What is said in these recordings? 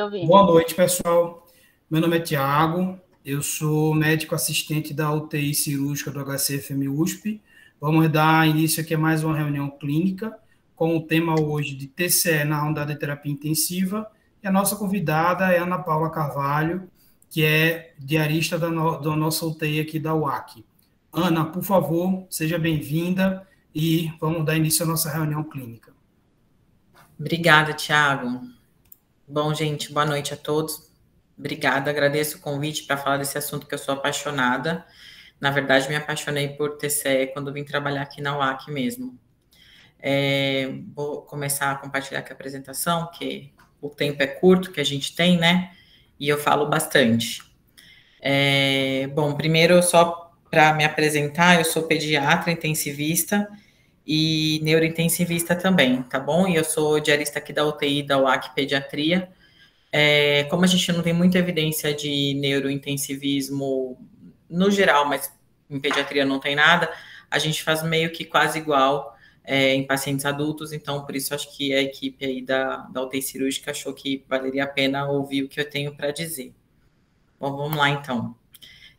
te ouvindo. Boa noite, pessoal. Meu nome é Tiago, eu sou médico assistente da UTI cirúrgica do HCFM USP. Vamos dar início aqui a mais uma reunião clínica com o tema hoje de TCE na unidade de terapia intensiva. E a nossa convidada é Ana Paula Carvalho, que é diarista da nossa UTI aqui da UAC. Ana, por favor, seja bem-vinda e vamos dar início à nossa reunião clínica. Obrigada, Tiago. Bom, gente, boa noite a todos. Obrigada, agradeço o convite para falar desse assunto que eu sou apaixonada. Na verdade, me apaixonei por TCE quando vim trabalhar aqui na UAC mesmo. Vou começar a compartilhar aqui a apresentação, que o tempo é curto que a gente tem, né? E eu falo bastante. Bom, primeiro, só para me apresentar, eu sou pediatra intensivista e neurointensivista também, tá bom? E eu sou diarista aqui da UTI da UAC Pediatria. Como a gente não tem muita evidência de neurointensivismo no geral, mas em pediatria não tem nada, a gente faz meio que quase igual em pacientes adultos, então por isso acho que a equipe aí da UTI cirúrgica achou que valeria a pena ouvir o que eu tenho para dizer. Bom, vamos lá então.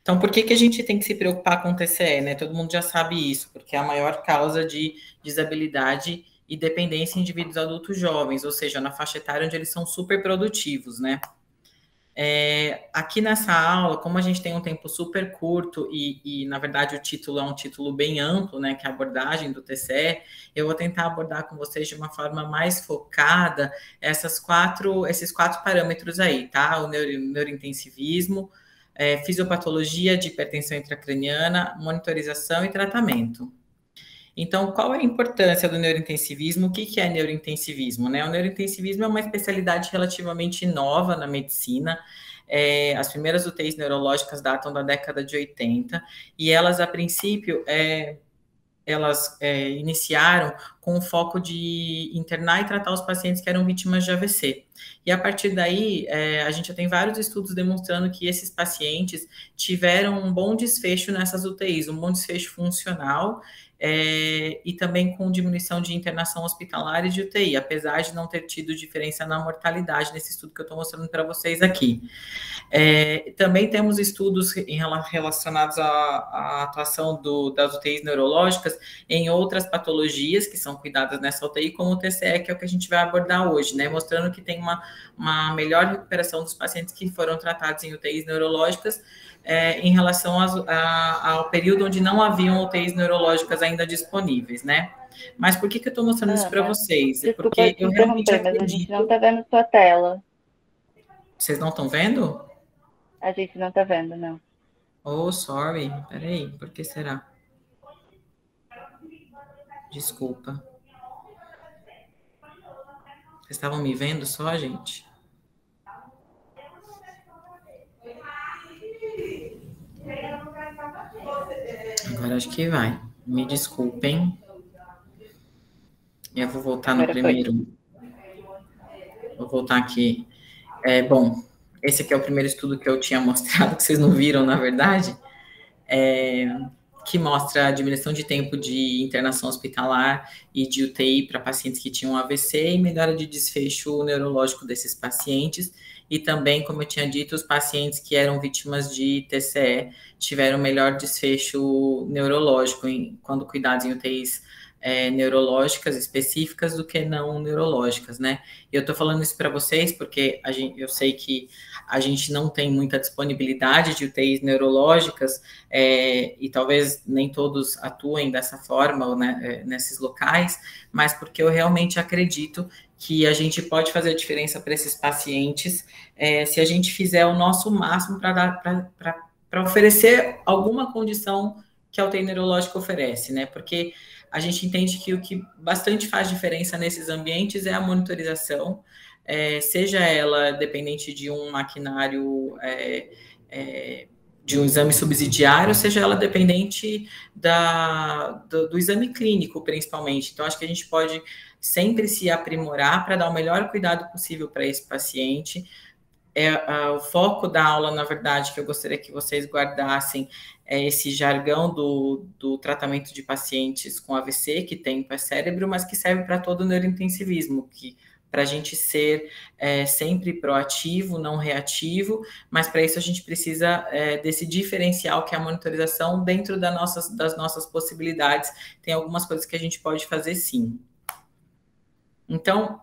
Então, por que a gente tem que se preocupar com o TCE, né? Todo mundo já sabe isso, porque é a maior causa de desabilidade e dependência em indivíduos adultos jovens, ou seja, na faixa etária onde eles são super produtivos, né? Aqui nessa aula, como a gente tem um tempo super curto e na verdade, o título é um título bem amplo, né, que é a abordagem do TCE, eu vou tentar abordar com vocês de uma forma mais focada esses quatro parâmetros aí, tá? O neurointensivismo, fisiopatologia de hipertensão intracraniana, monitorização e tratamento. Então, qual é a importância do neurointensivismo? O que é neurointensivismo, né? O neurointensivismo é uma especialidade relativamente nova na medicina. As primeiras UTIs neurológicas datam da década de 80 e elas, a princípio, iniciaram com o foco de internar e tratar os pacientes que eram vítimas de AVC. E a partir daí, a gente já tem vários estudos demonstrando que esses pacientes tiveram um bom desfecho nessas UTIs, um bom desfecho funcional, e também com diminuição de internação hospitalar e de UTI, apesar de não ter tido diferença na mortalidade nesse estudo que eu estou mostrando para vocês aqui. Também temos estudos relacionados à atuação das UTIs neurológicas em outras patologias que são cuidadas nessa UTI, como o TCE, que é o que a gente vai abordar hoje, né? Mostrando que tem uma melhor recuperação dos pacientes que foram tratados em UTIs neurológicas em relação ao período onde não haviam UTIs neurológicas ainda disponíveis, né? Mas por que eu estou mostrando isso para vocês? Desculpa, porque eu realmente acredito... mas a gente não está vendo sua tela. Vocês não estão vendo? A gente não está vendo, não. Oh, sorry. Peraí, por que será? Desculpa. Vocês estavam me vendo só, gente? Agora acho que vai. Me desculpem. Eu vou voltar no primeiro. Vou voltar aqui. Bom, esse aqui é o primeiro estudo que eu tinha mostrado, que vocês não viram, na verdade, que mostra a diminuição de tempo de internação hospitalar e de UTI para pacientes que tinham AVC e melhora de desfecho neurológico desses pacientes. E também, como eu tinha dito, os pacientes que eram vítimas de TCE tiveram melhor desfecho neurológico quando cuidados em UTIs neurológicas específicas do que não neurológicas, né? E eu tô falando isso para vocês porque eu sei que a gente não tem muita disponibilidade de UTIs neurológicas e talvez nem todos atuem dessa forma, né, nesses locais, mas porque eu realmente acredito que a gente pode fazer a diferença para esses pacientes se a gente fizer o nosso máximo para oferecer alguma condição que a UTI neurológica oferece, né? Porque a gente entende que o que bastante faz diferença nesses ambientes é a monitorização, seja ela dependente de um maquinário, de um exame subsidiário, seja ela dependente do exame clínico, principalmente. Então, acho que a gente pode sempre se aprimorar para dar o melhor cuidado possível para esse paciente. O foco da aula, na verdade, que eu gostaria que vocês guardassem é esse jargão do tratamento de pacientes com AVC, que tem para cérebro, mas que serve para todo o neurointensivismo, que para a gente ser sempre proativo, não reativo, mas para isso a gente precisa desse diferencial que é a monitorização dentro das nossas possibilidades. Tem algumas coisas que a gente pode fazer sim. Então,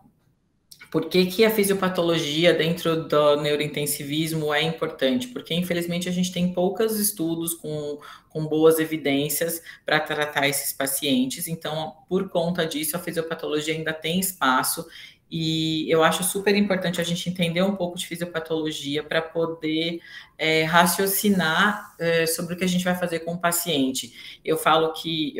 por que a fisiopatologia dentro do neurointensivismo é importante? Porque, infelizmente, a gente tem poucos estudos com boas evidências para tratar esses pacientes. Então, por conta disso, a fisiopatologia ainda tem espaço. E eu acho super importante a gente entender um pouco de fisiopatologia para poder raciocinar sobre o que a gente vai fazer com o paciente. Eu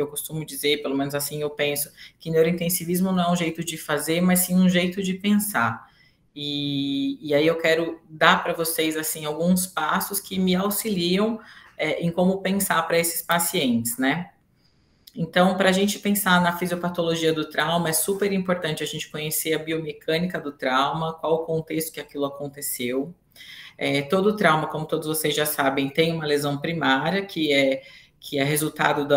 costumo dizer, pelo menos assim eu penso, que neurointensivismo não é um jeito de fazer, mas sim um jeito de pensar. E aí eu quero dar para vocês assim alguns passos que me auxiliam em como pensar para esses pacientes, né? Então, para a gente pensar na fisiopatologia do trauma, é super importante a gente conhecer a biomecânica do trauma, qual o contexto que aquilo aconteceu. Todo trauma, como todos vocês já sabem, tem uma lesão primária, que é resultado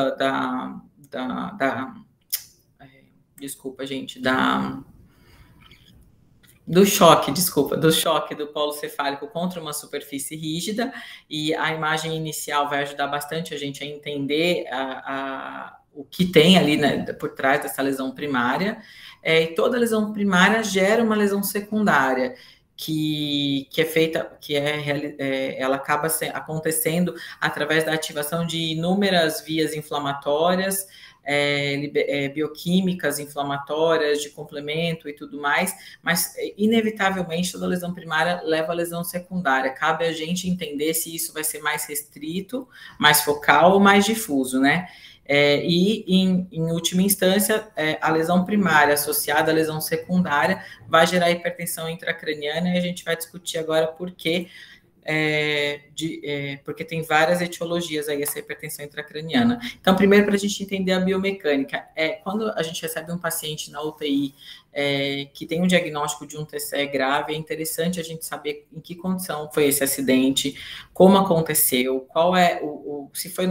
do choque do polo cefálico contra uma superfície rígida, e a imagem inicial vai ajudar bastante a gente a entender o que tem ali, né, por trás dessa lesão primária. E toda lesão primária gera uma lesão secundária, ela acaba acontecendo através da ativação de inúmeras vias inflamatórias, bioquímicas inflamatórias, de complemento e tudo mais, mas inevitavelmente toda lesão primária leva a lesão secundária. Cabe a gente entender se isso vai ser mais restrito, mais focal ou mais difuso, né? E, em última instância, a lesão primária associada à lesão secundária vai gerar hipertensão intracraniana, e a gente vai discutir agora por quê, porque tem várias etiologias aí essa hipertensão intracraniana. Então, primeiro, para a gente entender a biomecânica, quando a gente recebe um paciente na UTI que tem um diagnóstico de um TCE grave, é interessante a gente saber em que condição foi esse acidente, como aconteceu, qual se foi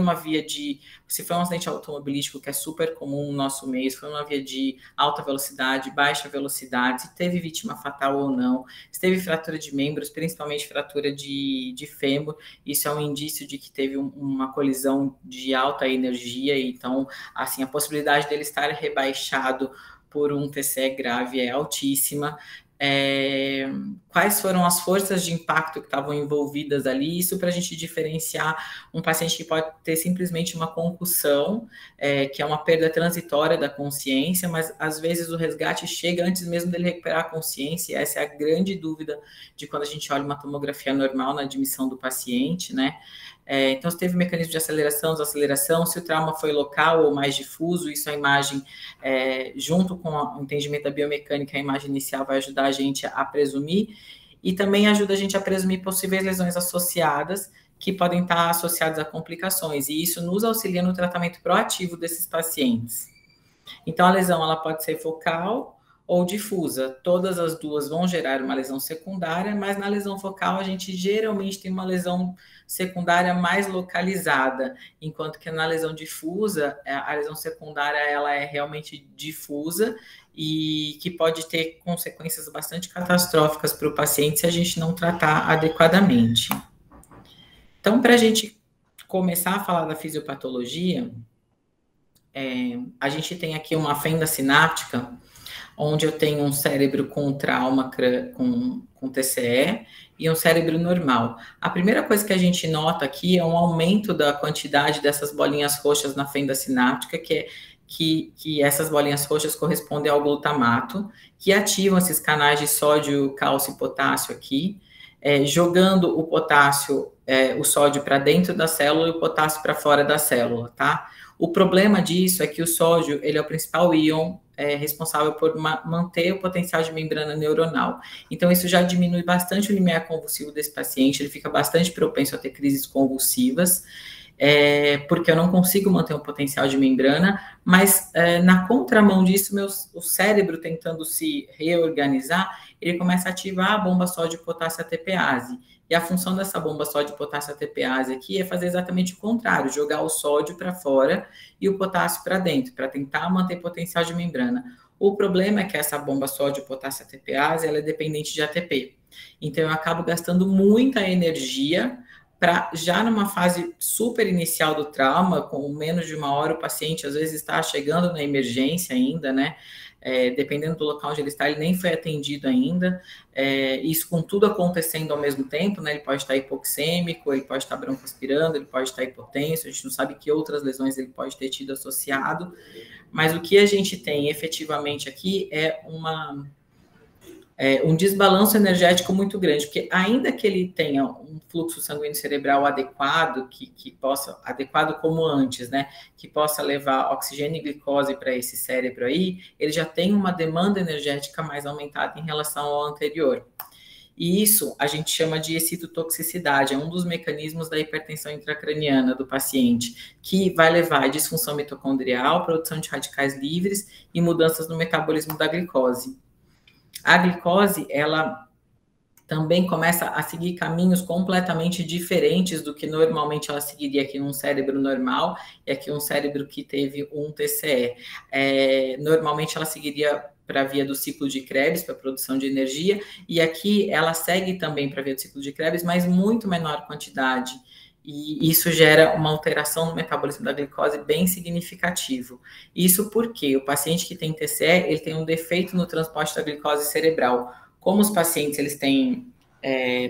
se foi um acidente automobilístico, que é super comum no nosso meio, se foi uma via de alta velocidade, baixa velocidade, se teve vítima fatal ou não, se teve fratura de membros, principalmente fratura de fêmur, isso é um indício de que teve uma colisão de alta energia, então, assim, a possibilidade dele estar rebaixado por um TCE grave é altíssima. Quais foram as forças de impacto que estavam envolvidas ali, isso para a gente diferenciar um paciente que pode ter simplesmente uma concussão, que é uma perda transitória da consciência, mas às vezes o resgate chega antes mesmo dele recuperar a consciência, e essa é a grande dúvida de quando a gente olha uma tomografia normal na admissão do paciente, né? Então, se teve mecanismo de desaceleração, se o trauma foi local ou mais difuso, isso a imagem, junto com o entendimento da biomecânica, a imagem inicial vai ajudar a gente a presumir, e também ajuda a gente a presumir possíveis lesões associadas, que podem estar associadas a complicações, e isso nos auxilia no tratamento proativo desses pacientes. Então, a lesão ela pode ser focal ou difusa, todas as duas vão gerar uma lesão secundária, mas na lesão focal a gente geralmente tem uma lesão secundária mais localizada, enquanto que na lesão difusa, a lesão secundária ela é realmente difusa e que pode ter consequências bastante catastróficas para o paciente se a gente não tratar adequadamente. Então, para a gente começar a falar da fisiopatologia, a gente tem aqui uma fenda sináptica, onde eu tenho um cérebro com trauma, com TCE, e um cérebro normal. A primeira coisa que a gente nota aqui é um aumento da quantidade dessas bolinhas roxas na fenda sináptica, que essas bolinhas roxas correspondem ao glutamato, que ativam esses canais de sódio, cálcio e potássio aqui, jogando o potássio, o sódio para dentro da célula e o potássio para fora da célula, tá? O problema disso é que o sódio, ele é o principal íon responsável por manter o potencial de membrana neuronal. Então, isso já diminui bastante o limiar convulsivo desse paciente, ele fica bastante propenso a ter crises convulsivas, porque eu não consigo manter um potencial de membrana, mas na contramão disso, o cérebro tentando se reorganizar, ele começa a ativar a bomba sódio-potássio ATPase. E a função dessa bomba sódio potássio ATPase aqui é fazer exatamente o contrário, jogar o sódio para fora e o potássio para dentro, para tentar manter potencial de membrana. O problema é que essa bomba sódio potássio ATPase, ela é dependente de ATP. Então, eu acabo gastando muita energia para, já numa fase super inicial do trauma, com menos de 1 hora, o paciente às vezes está chegando na emergência ainda, né? Dependendo do local onde ele está, ele nem foi atendido ainda, isso com tudo acontecendo ao mesmo tempo, né? Ele pode estar hipoxêmico, ele pode estar broncoaspirando, ele pode estar hipotenso, a gente não sabe que outras lesões ele pode ter tido associado, mas o que a gente tem efetivamente aqui é um desbalanço energético muito grande, porque ainda que ele tenha um fluxo sanguíneo cerebral adequado, adequado como antes, né, que possa levar oxigênio e glicose para esse cérebro aí, ele já tem uma demanda energética mais aumentada em relação ao anterior. E isso a gente chama de excitotoxicidade, é um dos mecanismos da hipertensão intracraniana do paciente, que vai levar a disfunção mitocondrial, produção de radicais livres e mudanças no metabolismo da glicose. A glicose, ela também começa a seguir caminhos completamente diferentes do que normalmente ela seguiria aqui num cérebro normal e aqui um cérebro que teve um TCE. Normalmente ela seguiria para a via do ciclo de Krebs, para a produção de energia, e aqui ela segue também para a via do ciclo de Krebs, mas muito menor quantidade. E isso gera uma alteração no metabolismo da glicose bem significativo. Isso porque o paciente que tem TCE, ele tem um defeito no transporte da glicose cerebral. Como os pacientes, eles têm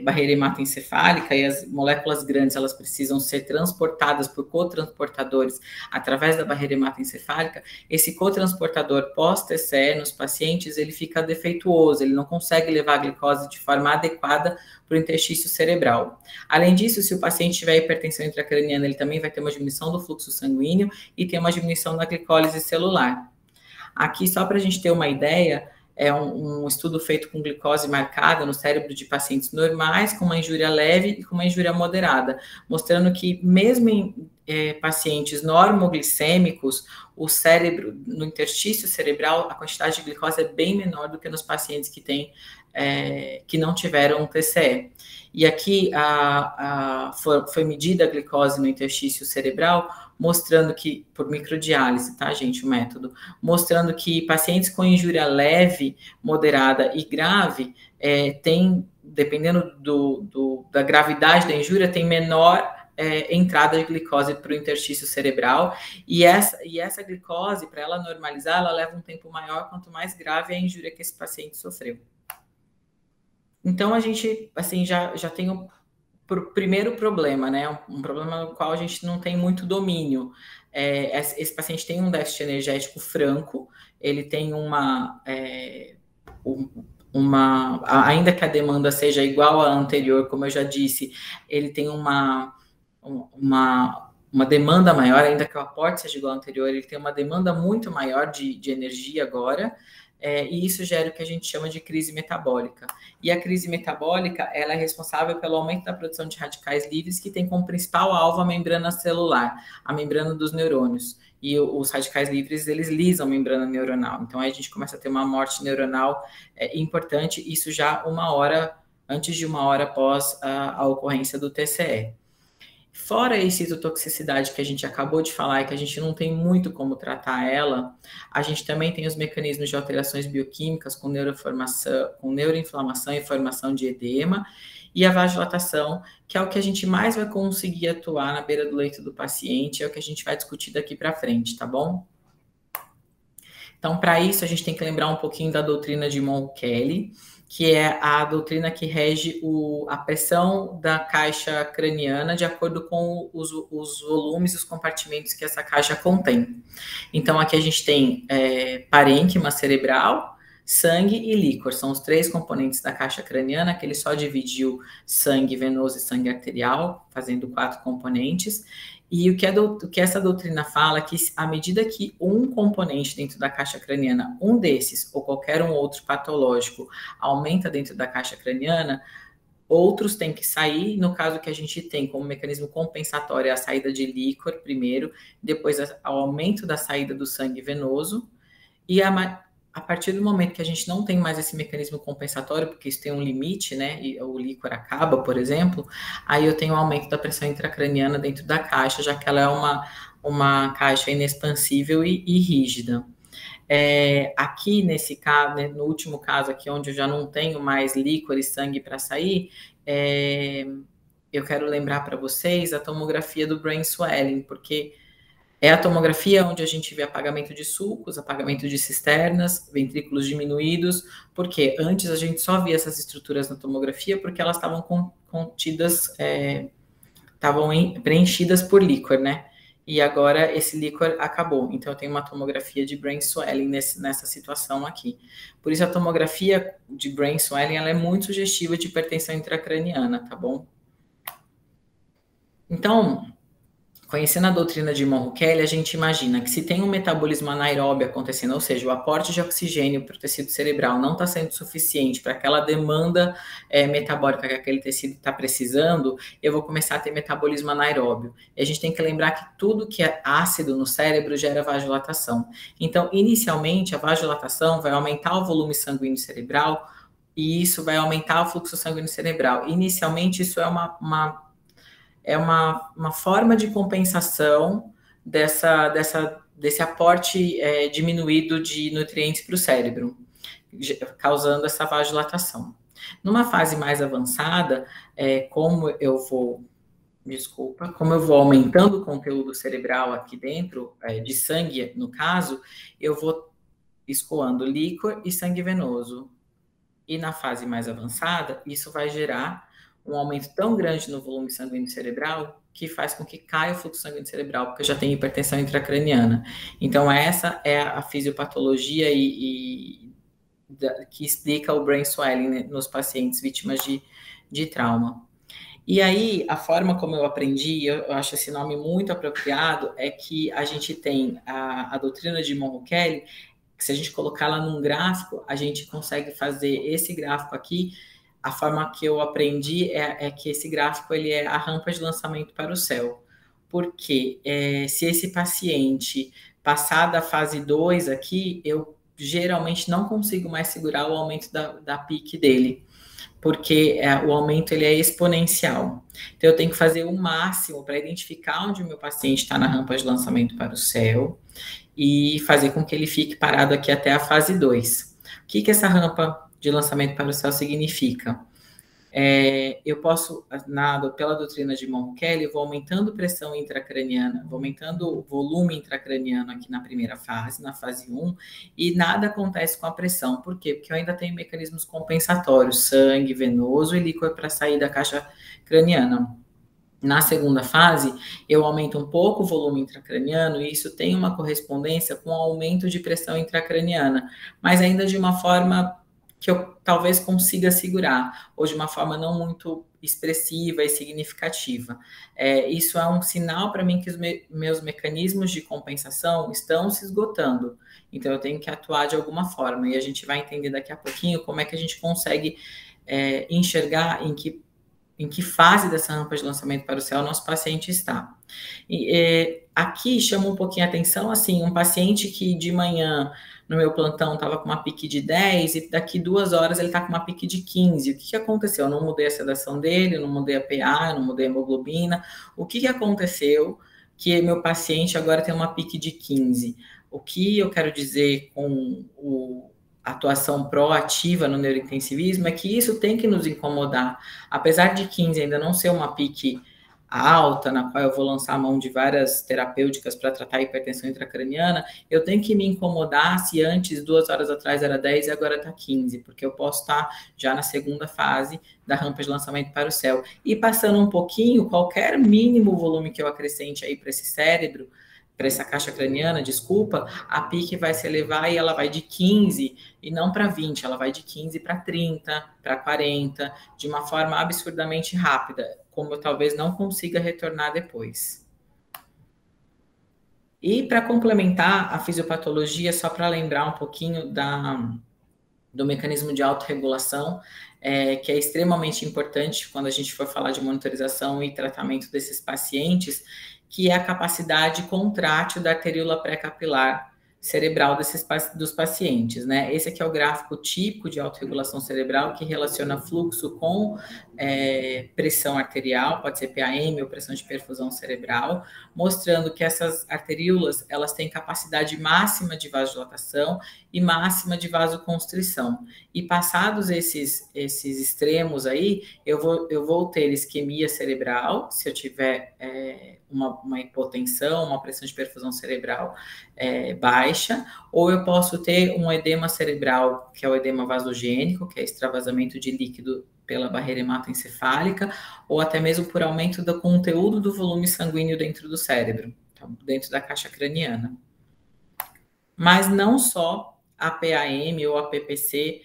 barreira hematoencefálica e as moléculas grandes, elas precisam ser transportadas por cotransportadores através da barreira hematoencefálica, esse cotransportador pós-TCE nos pacientes, ele fica defeituoso, ele não consegue levar a glicose de forma adequada para o interstício cerebral. Além disso, se o paciente tiver hipertensão intracraniana, ele também vai ter uma diminuição do fluxo sanguíneo e tem uma diminuição da glicólise celular. Aqui, só para a gente ter uma ideia, é um estudo feito com glicose marcada no cérebro de pacientes normais, com uma injúria leve e com uma injúria moderada, mostrando que mesmo em pacientes normoglicêmicos, o cérebro, no interstício cerebral, a quantidade de glicose é bem menor do que nos pacientes que não tiveram um TCE. E aqui foi medida a glicose no interstício cerebral, mostrando que, por microdiálise, tá, gente, o método, mostrando que pacientes com injúria leve, moderada e grave tem, dependendo da gravidade da injúria, tem menor entrada de glicose para o interstício cerebral, e essa glicose, para ela normalizar, ela leva um tempo maior, quanto mais grave é a injúria que esse paciente sofreu. Então, a gente, assim, já tem o primeiro problema, né? Um problema no qual a gente não tem muito domínio. Esse paciente tem um déficit energético franco, ele tem ainda que a demanda seja igual à anterior, como eu já disse, ele tem uma demanda maior, ainda que o aporte seja igual ao anterior, ele tem uma demanda muito maior de energia agora, e isso gera o que a gente chama de crise metabólica. E a crise metabólica, ela é responsável pelo aumento da produção de radicais livres, que tem como principal alvo a membrana celular, a membrana dos neurônios. E os radicais livres, eles lisam a membrana neuronal. Então, aí a gente começa a ter uma morte neuronal importante, isso já antes de 1 hora após a ocorrência do TCE. Fora a excitotoxicidade que a gente acabou de falar e que a gente não tem muito como tratar ela, a gente também tem os mecanismos de alterações bioquímicas com neuroinflamação e formação de edema, e a vasodilatação, que é o que a gente mais vai conseguir atuar na beira do leito do paciente, é o que a gente vai discutir daqui para frente, tá bom? Então, para isso, a gente tem que lembrar um pouquinho da doutrina de Monk-Kelly, que é a doutrina que rege a pressão da caixa craniana de acordo com os volumes e os compartimentos que essa caixa contém. Então, aqui a gente tem parênquima cerebral, sangue e líquor. São os 3 componentes da caixa craniana, que ele só dividiu sangue venoso e sangue arterial, fazendo 4 componentes. E o que essa doutrina fala é que, à medida que um componente dentro da caixa craniana, um desses, ou qualquer um outro patológico, aumenta dentro da caixa craniana, outros têm que sair. No caso que a gente tem como mecanismo compensatório a saída de líquor primeiro, depois o aumento da saída do sangue venoso, e a partir do momento que a gente não tem mais esse mecanismo compensatório, porque isso tem um limite, né, e o líquor acaba, por exemplo, aí eu tenho um aumento da pressão intracraniana dentro da caixa, já que ela é uma caixa inexpansível e rígida. Aqui nesse caso, né, no último caso aqui, onde eu já não tenho mais líquor e sangue para sair, eu quero lembrar para vocês a tomografia do brain swelling, porque é a tomografia onde a gente vê apagamento de sulcos, apagamento de cisternas, ventrículos diminuídos, porque antes a gente só via essas estruturas na tomografia porque elas estavam contidas, estavam preenchidas por líquor, né? E agora esse líquor acabou. Então eu tenho uma tomografia de brain swelling nessa situação aqui. Por isso a tomografia de brain swelling ela é muito sugestiva de hipertensão intracraniana, tá bom? Então, conhecendo a doutrina de Monro-Kelly, a gente imagina que se tem um metabolismo anaeróbio acontecendo, ou seja, o aporte de oxigênio para o tecido cerebral não está sendo suficiente para aquela demanda metabólica que aquele tecido está precisando, eu vou começar a ter metabolismo anaeróbio. E a gente tem que lembrar que tudo que é ácido no cérebro gera vasodilatação. Então, inicialmente, a vasodilatação vai aumentar o volume sanguíneo cerebral e isso vai aumentar o fluxo sanguíneo cerebral. Inicialmente, isso é uma forma de compensação desse aporte diminuído de nutrientes para o cérebro, causando essa vasodilatação. Numa fase mais avançada, como eu vou aumentando o conteúdo cerebral aqui dentro, de sangue, no caso, eu vou escoando líquor e sangue venoso. E na fase mais avançada, isso vai gerar um aumento tão grande no volume sanguíneo cerebral que faz com que caia o fluxo sanguíneo cerebral, porque eu já tenho hipertensão intracraniana. Então, essa é a fisiopatologia que explica o brain swelling, né, nos pacientes vítimas de trauma. E aí, a forma como eu aprendi, eu acho esse nome muito apropriado, é que a gente tem a doutrina de Monro-Kelly, que se a gente colocar lá num gráfico, a gente consegue fazer esse gráfico aqui. A forma que eu aprendi é que esse gráfico ele é a rampa de lançamento para o céu. Porque se esse paciente passar da fase 2 aqui, eu geralmente não consigo mais segurar o aumento da PIC dele. Porque o aumento ele é exponencial. Então, eu tenho que fazer o máximo para identificar onde o meu paciente está na rampa de lançamento para o céu e fazer com que ele fique parado aqui até a fase 2. O que essa rampa de lançamento para o céu significa? Eu posso, pela doutrina de Monro-Kelly, eu vou aumentando pressão intracraniana, vou aumentando o volume intracraniano aqui na primeira fase, na fase 1, e nada acontece com a pressão. Por quê? Porque eu ainda tenho mecanismos compensatórios, sangue venoso e líquor para sair da caixa craniana. Na segunda fase, eu aumento um pouco o volume intracraniano e isso tem uma correspondência com o aumento de pressão intracraniana, mas ainda de uma forma que eu talvez consiga segurar, ou de uma forma não muito expressiva e significativa. Isso é um sinal para mim que os meus mecanismos de compensação estão se esgotando. Então, eu tenho que atuar de alguma forma. E a gente vai entender daqui a pouquinho como é que a gente consegue enxergar em que fase dessa rampa de lançamento para o céu nosso paciente está. Aqui chama um pouquinho a atenção, assim, um paciente que de manhã no meu plantão estava com uma PIC de 10 e daqui 2 horas ele está com uma PIC de 15. O que aconteceu? Eu não mudei a sedação dele, eu não mudei a PA, eu não mudei a hemoglobina. O que aconteceu que meu paciente agora tem uma PIC de 15? O que eu quero dizer com a atuação proativa no neurointensivismo é que isso tem que nos incomodar. Apesar de 15 ainda não ser uma PIC alta, na qual eu vou lançar a mão de várias terapêuticas para tratar a hipertensão intracraniana, eu tenho que me incomodar se antes, 2 horas atrás, era 10 e agora está 15, porque eu posso estar já na segunda fase da rampa de lançamento para o céu. E passando um pouquinho, qualquer mínimo volume que eu acrescente aí para esse cérebro, para essa caixa craniana, desculpa, a PIC vai se elevar e ela vai de 15 e não para 20, ela vai de 15 para 30, para 40, de uma forma absurdamente rápida, como eu talvez não consiga retornar depois. E para complementar a fisiopatologia, só para lembrar um pouquinho do mecanismo de autorregulação, que é extremamente importante quando a gente for falar de monitorização e tratamento desses pacientes, que é a capacidade contrátil da arteríola pré-capilar cerebral dos pacientes, né? Esse aqui é o gráfico típico de autorregulação cerebral que relaciona fluxo com pressão arterial, pode ser PAM ou pressão de perfusão cerebral, mostrando que essas arteríolas, elas têm capacidade máxima de vasodilatação e máxima de vasoconstrição. E passados esses extremos aí, eu vou ter isquemia cerebral, se eu tiver uma hipotensão, uma pressão de perfusão cerebral baixa, ou eu posso ter um edema cerebral, que é o edema vasogênico, que é extravasamento de líquido pela barreira hematoencefálica, ou até mesmo por aumento do conteúdo do volume sanguíneo dentro do cérebro, tá? Dentro da caixa craniana. Mas não só a PAM ou a PPC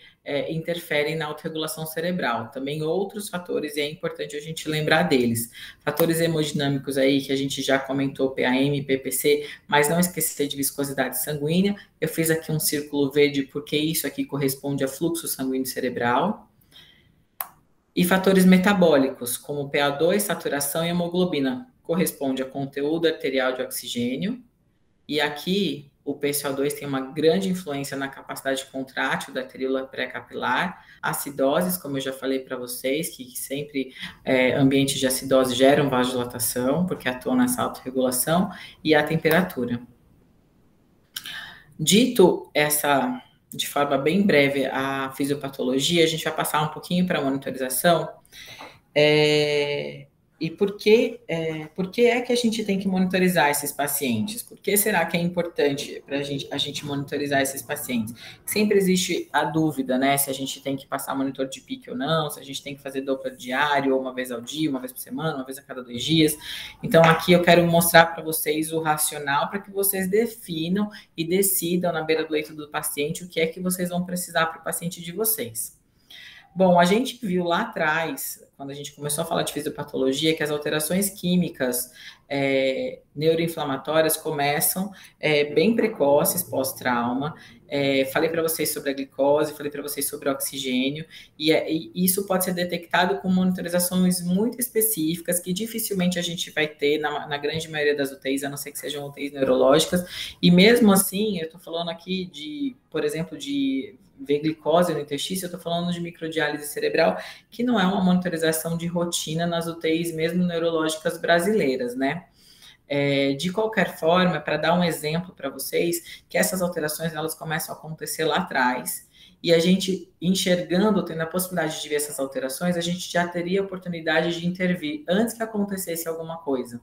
interferem na autorregulação cerebral. Também outros fatores, e é importante a gente lembrar deles. Fatores hemodinâmicos aí, que a gente já comentou, PAM, PPC, mas não esquecer de viscosidade sanguínea. Eu fiz aqui um círculo verde porque isso aqui corresponde a fluxo sanguíneo cerebral. E fatores metabólicos, como PA2, saturação e hemoglobina, corresponde a conteúdo arterial de oxigênio. E aqui, o PCO2 tem uma grande influência na capacidade contrátil da arteríola pré-capilar. Acidoses, como eu já falei para vocês, que sempre ambientes de acidose geram vasodilatação, porque atuam nessa autorregulação, e a temperatura. Dito essa, de forma bem breve, a fisiopatologia, a gente vai passar um pouquinho para a monitorização. E por que é que a gente tem que monitorizar esses pacientes? Por que será que é importante para a gente monitorizar esses pacientes? Sempre existe a dúvida, né? Se a gente tem que passar monitor de pique ou não, se a gente tem que fazer Doppler diário, ou uma vez ao dia, uma vez por semana, uma vez a cada 2 dias. Então, aqui eu quero mostrar para vocês o racional para que vocês definam e decidam na beira do leito do paciente o que é que vocês vão precisar para o paciente de vocês. Bom, a gente viu lá atrás, quando a gente começou a falar de fisiopatologia, que as alterações químicas neuroinflamatórias começam bem precoces pós-trauma. Falei para vocês sobre a glicose, falei para vocês sobre o oxigênio, e isso pode ser detectado com monitorizações muito específicas, que dificilmente a gente vai ter na grande maioria das UTIs, a não ser que sejam UTIs neurológicas, e mesmo assim, eu estou falando aqui de, por exemplo, de ver glicose no intestino, eu estou falando de microdiálise cerebral, que não é uma monitorização de rotina nas UTIs, mesmo neurológicas brasileiras, né? De qualquer forma, para dar um exemplo para vocês, que essas alterações, elas começam a acontecer lá atrás, e a gente, enxergando, tendo a possibilidade de ver essas alterações, a gente já teria a oportunidade de intervir antes que acontecesse alguma coisa,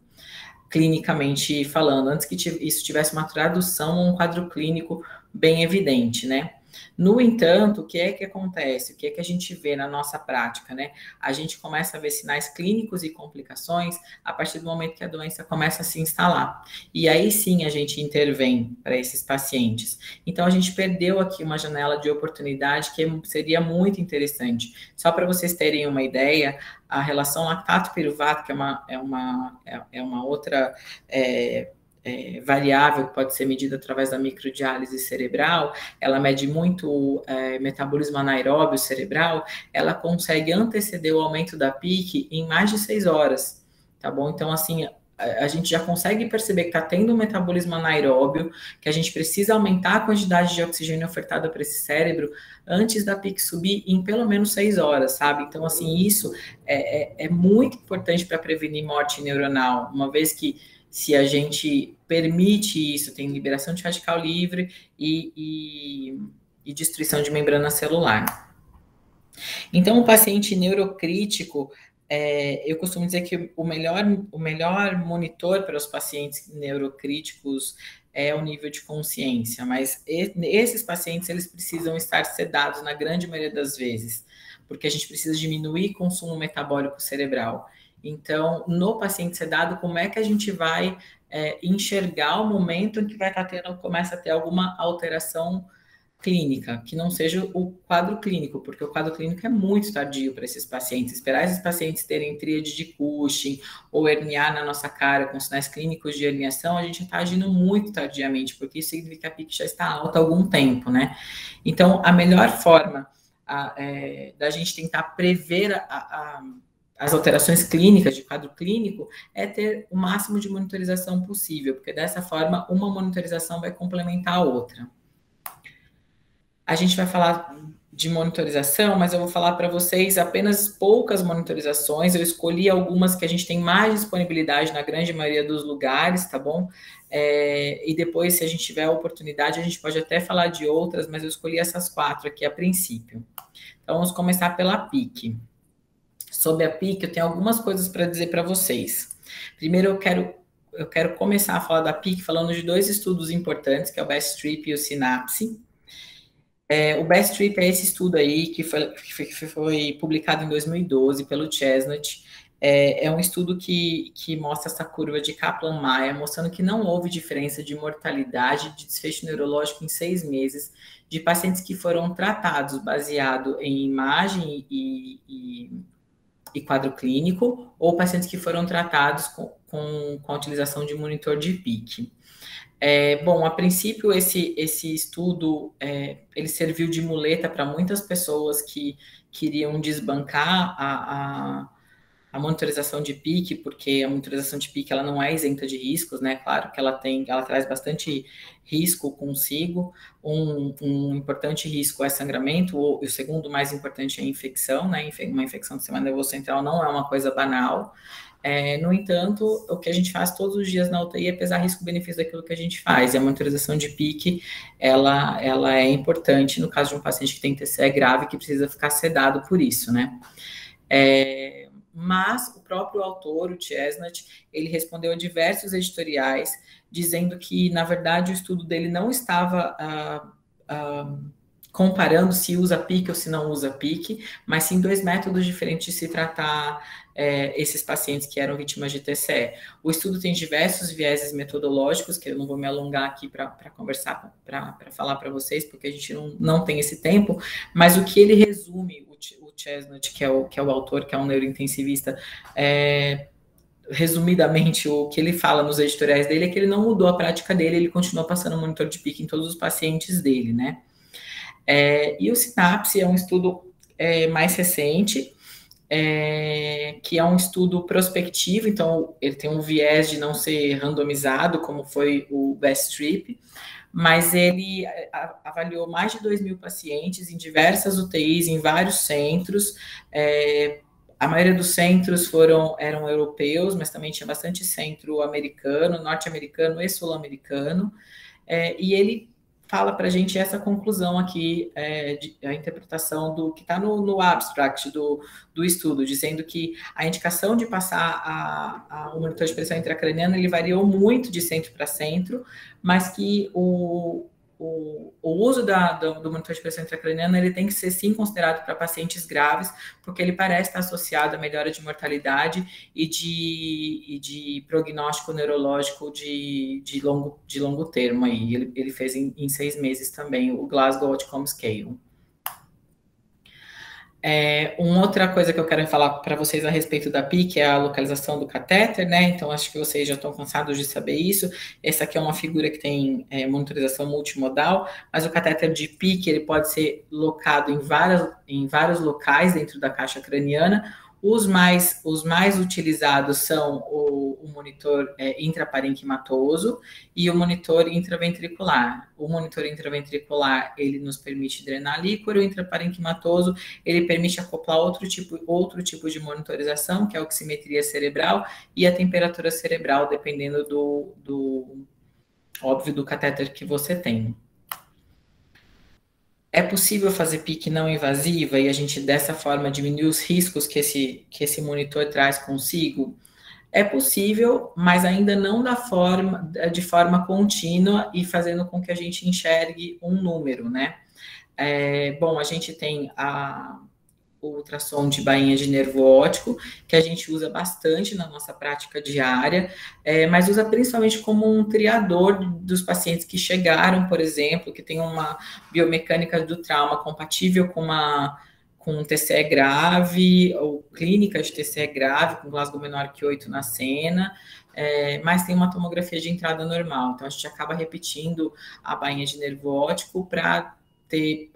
clinicamente falando, antes que isso tivesse uma tradução ou um quadro clínico bem evidente, né? No entanto, o que é que acontece? O que é que a gente vê na nossa prática, né? A gente começa a ver sinais clínicos e complicações a partir do momento que a doença começa a se instalar. E aí sim a gente intervém para esses pacientes. Então a gente perdeu aqui uma janela de oportunidade que seria muito interessante. Só para vocês terem uma ideia, a relação lactato-piruvato, que é uma outra variável que pode ser medida através da microdiálise cerebral, ela mede muito metabolismo anaeróbio cerebral, ela consegue anteceder o aumento da PIC em mais de 6 horas, tá bom? Então, assim, a gente já consegue perceber que está tendo um metabolismo anaeróbio, que a gente precisa aumentar a quantidade de oxigênio ofertada para esse cérebro antes da PIC subir em pelo menos 6 horas, sabe? Então, assim, isso é muito importante para prevenir morte neuronal, uma vez que se a gente permite isso, tem liberação de radical livre e destruição de membrana celular. Então, o paciente neurocrítico, eu costumo dizer que o melhor monitor para os pacientes neurocríticos é o nível de consciência, mas esses pacientes, eles precisam estar sedados na grande maioria das vezes, porque a gente precisa diminuir o consumo metabólico cerebral. Então, no paciente sedado, como é que a gente vai enxergar o momento em que começa a ter alguma alteração clínica, que não seja o quadro clínico, porque o quadro clínico é muito tardio para esses pacientes. Esperar esses pacientes terem tríade de Cushing ou herniar na nossa cara com sinais clínicos de herniação, a gente está agindo muito tardiamente, porque isso significa que a PIC já está alta há algum tempo, né? Então, a melhor forma da gente tentar prever as alterações clínicas, de quadro clínico, é ter o máximo de monitorização possível, porque dessa forma, uma monitorização vai complementar a outra. A gente vai falar de monitorização, mas eu vou falar para vocês apenas poucas monitorizações. Eu escolhi algumas que a gente tem mais disponibilidade na grande maioria dos lugares, tá bom? E depois, se a gente tiver a oportunidade, a gente pode até falar de outras, mas eu escolhi essas 4 aqui a princípio. Então, vamos começar pela PIC. Sobre a PIC, eu tenho algumas coisas para dizer para vocês. Primeiro, eu quero começar a falar da PIC falando de 2 estudos importantes, que é o Best Trip e o Synapse. O Best Trip é esse estudo aí que foi publicado em 2012 pelo Chestnut. É um estudo que mostra essa curva de Kaplan-Meier, mostrando que não houve diferença de mortalidade de desfecho neurológico em 6 meses de pacientes que foram tratados baseado em imagem e quadro clínico, ou pacientes que foram tratados com a utilização de monitor de PIC. Bom, a princípio, esse estudo, ele serviu de muleta para muitas pessoas que queriam desbancar a monitorização de PIC, porque a monitorização de PIC ela não é isenta de riscos, né? Claro que ela traz bastante risco consigo. Um importante risco é sangramento, e o segundo mais importante é a infecção, né? Uma infecção do sistema nervoso central não é uma coisa banal. No entanto, o que a gente faz todos os dias na UTI é pesar risco-benefício daquilo que a gente faz, e a monitorização de PIC, ela é importante no caso de um paciente que tem TCE grave, que precisa ficar sedado por isso, né? Mas o próprio autor, o Chestnut, ele respondeu a diversos editoriais, dizendo que, na verdade, o estudo dele não estava comparando se usa PIC ou se não usa PIC, mas sim 2 métodos diferentes de se tratar esses pacientes que eram vítimas de TCE. O estudo tem diversos vieses metodológicos, que eu não vou me alongar aqui para conversar, para falar para vocês, porque a gente não tem esse tempo, mas o que ele resume, o Chestnut, que é o autor, que é um neurointensivista, resumidamente, o que ele fala nos editoriais dele é que ele não mudou a prática dele, ele continua passando monitor de PIC em todos os pacientes dele, né? E o Synapse é um estudo mais recente, que é um estudo prospectivo, então ele tem um viés de não ser randomizado, como foi o Best Trip, mas ele avaliou mais de 2.000 pacientes em diversas UTIs, em vários centros. A maioria dos centros eram europeus, mas também tinha bastante centro americano, norte-americano e sul-americano, e ele fala para a gente essa conclusão aqui, a interpretação do que está no abstract do estudo, dizendo que a indicação de passar o monitor de pressão intracraniana, ele variou muito de centro para centro, mas que o uso do monitor de pressão intracraniana, ele tem que ser, sim, considerado para pacientes graves, porque ele parece estar associado à melhora de mortalidade e de prognóstico neurológico de longo termo. Aí. Ele fez em 6 meses também o Glasgow Outcome Scale. Uma outra coisa que eu quero falar para vocês a respeito da PIC é a localização do catéter, né? Então, acho que vocês já estão cansados de saber isso. Essa aqui é uma figura que tem monitorização multimodal, mas o catéter de PIC, ele pode ser locado em vários locais dentro da caixa craniana. Os mais utilizados são o monitor intraparenquimatoso e o monitor intraventricular. O monitor intraventricular, ele nos permite drenar líquor, o intraparenquimatoso, ele permite acoplar outro tipo de monitorização, que é a oximetria cerebral e a temperatura cerebral, dependendo óbvio, do catéter que você tem. É possível fazer PIC não invasiva e a gente, dessa forma, diminuir os riscos que esse monitor traz consigo? É possível, mas ainda não de forma contínua e fazendo com que a gente enxergue um número, né? Bom, a gente tem o ultrassom de bainha de nervo óptico, que a gente usa bastante na nossa prática diária, mas usa principalmente como um triador dos pacientes que chegaram, por exemplo, que tem uma biomecânica do trauma compatível com um TCE grave, ou clínica de TCE grave, com Glasgow menor que 8 na cena, mas tem uma tomografia de entrada normal. Então, a gente acaba repetindo a bainha de nervo óptico para ter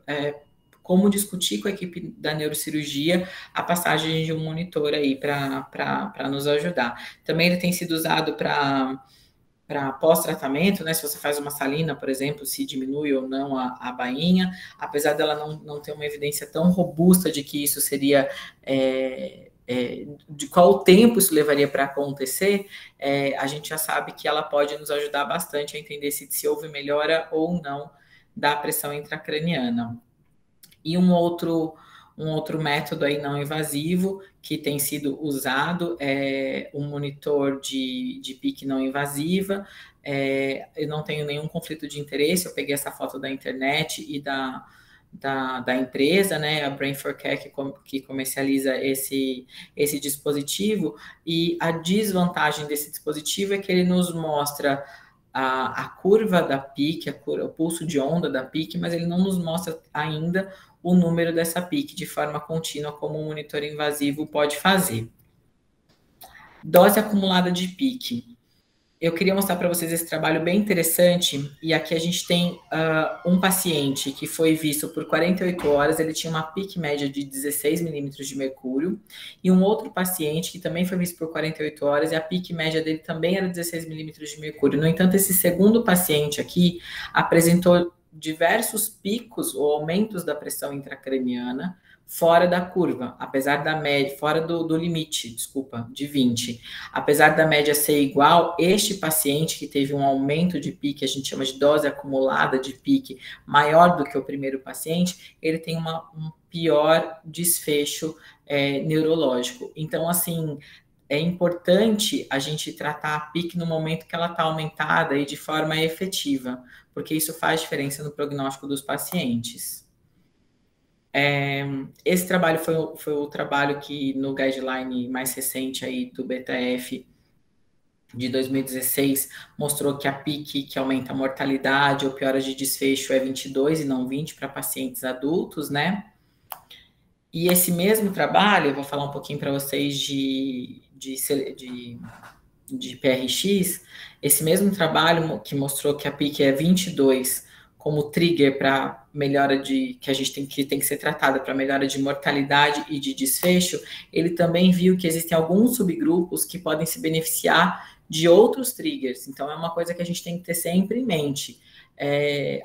como discutir com a equipe da neurocirurgia a passagem de um monitor aí para nos ajudar. Também ele tem sido usado para pós-tratamento, né? Se você faz uma salina, por exemplo, se diminui ou não a bainha, apesar dela não ter uma evidência tão robusta de que isso seria... de qual tempo isso levaria para acontecer, a gente já sabe que ela pode nos ajudar bastante a entender se houve melhora ou não da pressão intracraniana. E um outro método aí não invasivo que tem sido usado é um monitor de PIC não invasiva. Eu não tenho nenhum conflito de interesse, eu peguei essa foto da internet e da empresa, né, a Brain4Care, que comercializa esse dispositivo, e a desvantagem desse dispositivo é que ele nos mostra a curva da PIC, o pulso de onda da PIC, mas ele não nos mostra ainda o número dessa PIC de forma contínua, como um monitor invasivo pode fazer. Dose acumulada de PIC. Eu queria mostrar para vocês esse trabalho bem interessante, e aqui a gente tem um paciente que foi visto por 48 horas, ele tinha uma PIC média de 16 milímetros de mercúrio, e um outro paciente que também foi visto por 48 horas, e a PIC média dele também era 16 milímetros de mercúrio. No entanto, esse segundo paciente aqui apresentou diversos picos ou aumentos da pressão intracraniana, fora da curva, apesar da média, fora do limite, desculpa, de 20. Apesar da média ser igual, este paciente que teve um aumento de pique, a gente chama de dose acumulada de pique, maior do que o primeiro paciente, ele tem um pior desfecho neurológico. Então, assim, é importante a gente tratar a pique no momento que ela está aumentada e de forma efetiva, porque isso faz diferença no prognóstico dos pacientes. Esse trabalho foi o trabalho que no guideline mais recente aí do BTF de 2016 mostrou que a PIC que aumenta a mortalidade ou piora de desfecho é 22 e não 20 para pacientes adultos, né? E esse mesmo trabalho, eu vou falar um pouquinho para vocês de PRX, esse mesmo trabalho que mostrou que a PIC é 22 como trigger para melhora que a gente tem que ser tratada para melhora de mortalidade e de desfecho, ele também viu que existem alguns subgrupos que podem se beneficiar de outros triggers. Então, é uma coisa que a gente tem que ter sempre em mente.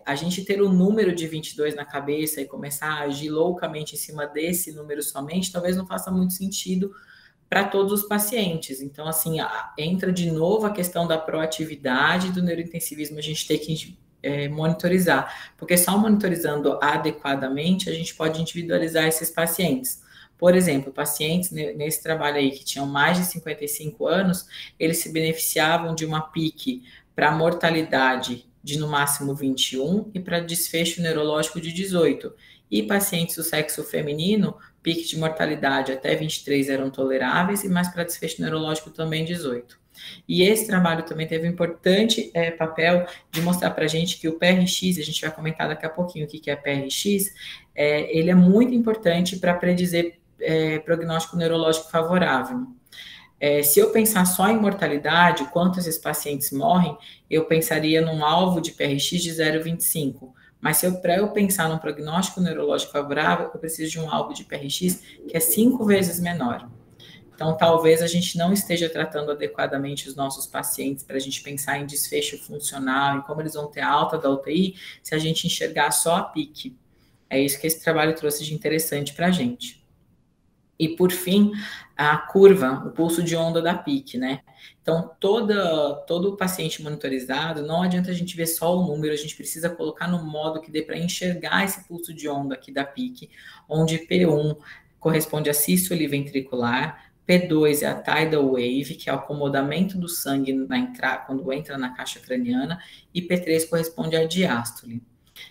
A gente ter o número de 22 na cabeça e começar a agir loucamente em cima desse número somente, talvez não faça muito sentido para todos os pacientes. Então, assim, entra de novo a questão da proatividade do neurointensivismo, a gente tem que monitorizar, porque só monitorizando adequadamente a gente pode individualizar esses pacientes. Por exemplo, pacientes nesse trabalho aí que tinham mais de 55 anos, eles se beneficiavam de uma PIC para mortalidade de no máximo 21 e para desfecho neurológico de 18. E pacientes do sexo feminino, PIC de mortalidade até 23 eram toleráveis, e mais para desfecho neurológico também 18. E esse trabalho também teve um importante papel de mostrar para a gente que o PRX, a gente vai comentar daqui a pouquinho o que é PRX, ele é muito importante para predizer prognóstico neurológico favorável. Se eu pensar só em mortalidade, quanto esses pacientes morrem, eu pensaria num alvo de PRX de 0,25. Mas para eu pensar num prognóstico neurológico favorável, eu preciso de um alvo de PRX que é 5 vezes menor. Então, talvez a gente não esteja tratando adequadamente os nossos pacientes para a gente pensar em desfecho funcional, em como eles vão ter alta da UTI, se a gente enxergar só a PIC. É isso que esse trabalho trouxe de interessante para a gente. E, por fim, a curva, o pulso de onda da PIC, né? Então, todo paciente monitorizado, não adianta a gente ver só o número, a gente precisa colocar no modo que dê para enxergar esse pulso de onda aqui da PIC, onde P1 corresponde à sístole ventricular, P2 é a tidal wave, que é o acomodamento do sangue quando entra na caixa craniana, e P3 corresponde à diástole.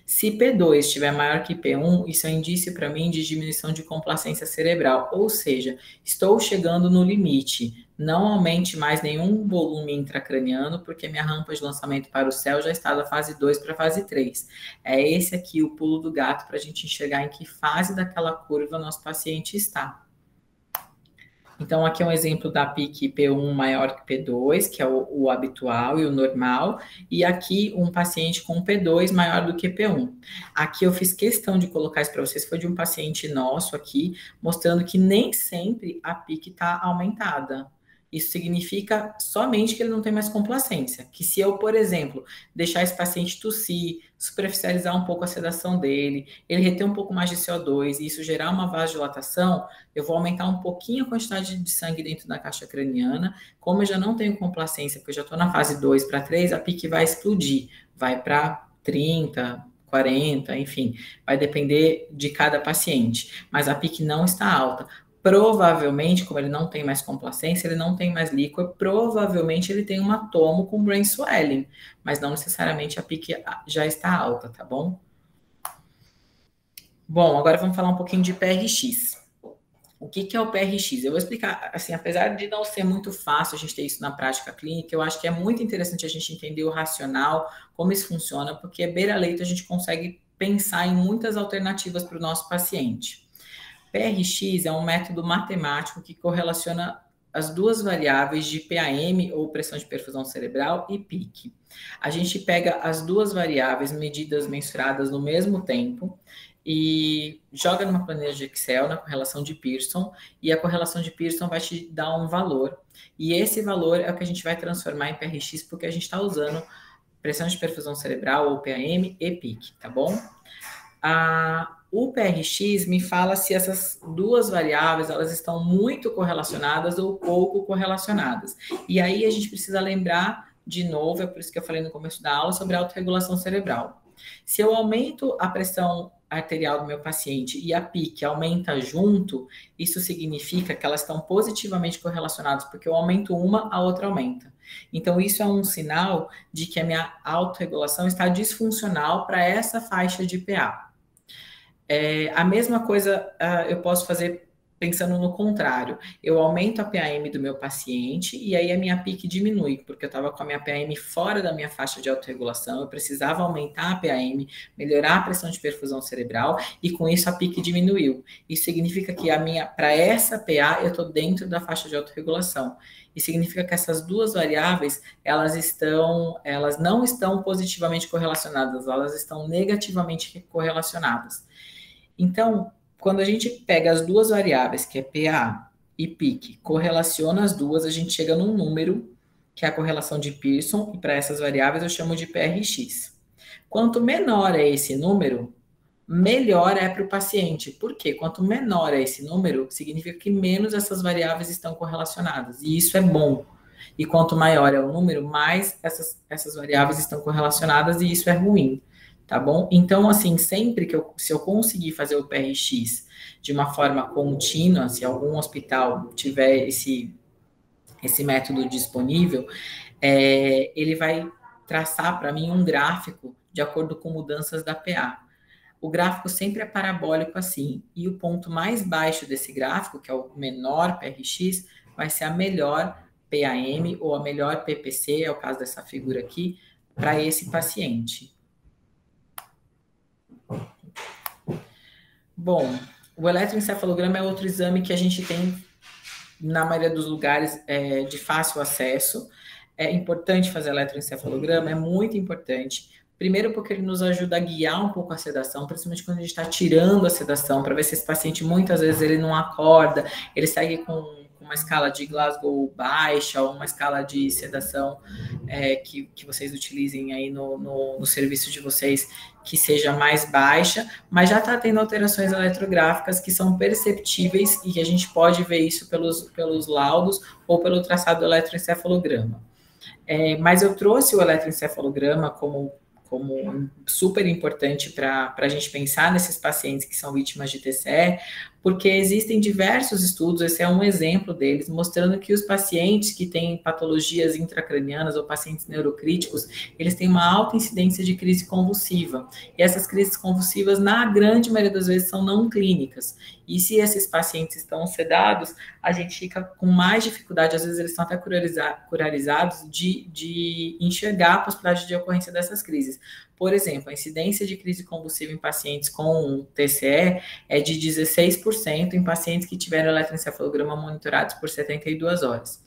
Se P2 estiver maior que P1, isso é um indício para mim de diminuição de complacência cerebral, ou seja, estou chegando no limite. Não aumente mais nenhum volume intracraniano, porque minha rampa de lançamento para o céu já está da fase 2 para a fase 3. É esse aqui o pulo do gato para a gente enxergar em que fase daquela curva nosso paciente está. Então, aqui é um exemplo da PIC P1 maior que P2, que é o habitual e o normal, e aqui um paciente com P2 maior do que P1. Aqui eu fiz questão de colocar isso para vocês, foi de um paciente nosso aqui, mostrando que nem sempre a PIC está aumentada. Isso significa somente que ele não tem mais complacência. Que se eu, por exemplo, deixar esse paciente tossir, superficializar um pouco a sedação dele, ele reter um pouco mais de CO2 e isso gerar uma vasodilatação, eu vou aumentar um pouquinho a quantidade de sangue dentro da caixa craniana. Como eu já não tenho complacência, porque eu já estou na fase 2 para 3, a PIC vai explodir. Vai para 30, 40, enfim. Vai depender de cada paciente. Mas a PIC não está alta. Provavelmente, como ele não tem mais complacência, ele não tem mais líquor, provavelmente ele tem um tomo com brain swelling, mas não necessariamente a PIC já está alta, tá bom? Bom, agora vamos falar um pouquinho de PRX. O que é o PRX? Eu vou explicar, assim, apesar de não ser muito fácil a gente ter isso na prática clínica, eu acho que é muito interessante a gente entender o racional, como isso funciona, porque beira-leito a gente consegue pensar em muitas alternativas para o nosso paciente. PRX é um método matemático que correlaciona as duas variáveis de PAM, ou pressão de perfusão cerebral, e PIC. A gente pega as duas variáveis medidas, mensuradas no mesmo tempo, e joga numa planilha de Excel, na correlação de Pearson, e a correlação de Pearson vai te dar um valor. E esse valor é o que a gente vai transformar em PRX, porque a gente está usando pressão de perfusão cerebral, ou PAM, e PIC, tá bom? O PRX me fala se essas duas variáveis elas estão muito correlacionadas ou pouco correlacionadas. E aí a gente precisa lembrar, de novo, é por isso que eu falei no começo da aula, sobre a autorregulação cerebral. Se eu aumento a pressão arterial do meu paciente e a PIC aumenta junto, isso significa que elas estão positivamente correlacionadas, porque eu aumento uma, a outra aumenta. Então, isso é um sinal de que a minha autorregulação está disfuncional para essa faixa de PA. A mesma coisa eu posso fazer pensando no contrário. Eu aumento a PAM do meu paciente e aí a minha PIC diminui, porque eu estava com a minha PAM fora da minha faixa de autorregulação, eu precisava aumentar a PAM, melhorar a pressão de perfusão cerebral e com isso a PIC diminuiu. Isso significa que para essa PA eu estou dentro da faixa de autorregulação. E significa que essas duas variáveis, elas não estão positivamente correlacionadas, elas estão negativamente correlacionadas. Então, quando a gente pega as duas variáveis, que é PA e PIC, correlaciona as duas, a gente chega num número, que é a correlação de Pearson, e para essas variáveis eu chamo de PRX. Quanto menor é esse número, melhor é para o paciente. Por quê? Quanto menor é esse número, significa que menos essas variáveis estão correlacionadas, e isso é bom. E quanto maior é o número, mais essas variáveis estão correlacionadas, e isso é ruim. Tá bom? Então, assim, sempre se eu conseguir fazer o PRX de uma forma contínua, se algum hospital tiver esse método disponível, ele vai traçar para mim um gráfico de acordo com mudanças da PA. O gráfico sempre é parabólico assim, e o ponto mais baixo desse gráfico, que é o menor PRX, vai ser a melhor PAM ou a melhor PPC, é o caso dessa figura aqui, para esse paciente. Bom, o eletroencefalograma é outro exame que a gente tem na maioria dos lugares de fácil acesso. É importante fazer eletroencefalograma, é muito importante. Primeiro porque ele nos ajuda a guiar um pouco a sedação, principalmente quando a gente está tirando a sedação, para ver se esse paciente, muitas vezes, ele não acorda, ele segue com uma escala de Glasgow baixa ou uma escala de sedação que vocês utilizem aí no serviço de vocês, que seja mais baixa, mas já está tendo alterações eletrográficas que são perceptíveis e que a gente pode ver isso pelos laudos ou pelo traçado do eletroencefalograma. Mas eu trouxe o eletroencefalograma como super importante para a gente pensar nesses pacientes que são vítimas de TCE, porque existem diversos estudos, esse é um exemplo deles, mostrando que os pacientes que têm patologias intracranianas ou pacientes neurocríticos, eles têm uma alta incidência de crise convulsiva. E essas crises convulsivas, na grande maioria das vezes, são não clínicas. E se esses pacientes estão sedados, a gente fica com mais dificuldade, às vezes eles estão até curarizados, de enxergar a possibilidade de ocorrência dessas crises. por exemplo, a incidência de crise convulsiva em pacientes com TCE é de 16% em pacientes que tiveram eletroencefalograma monitorados por 72 horas.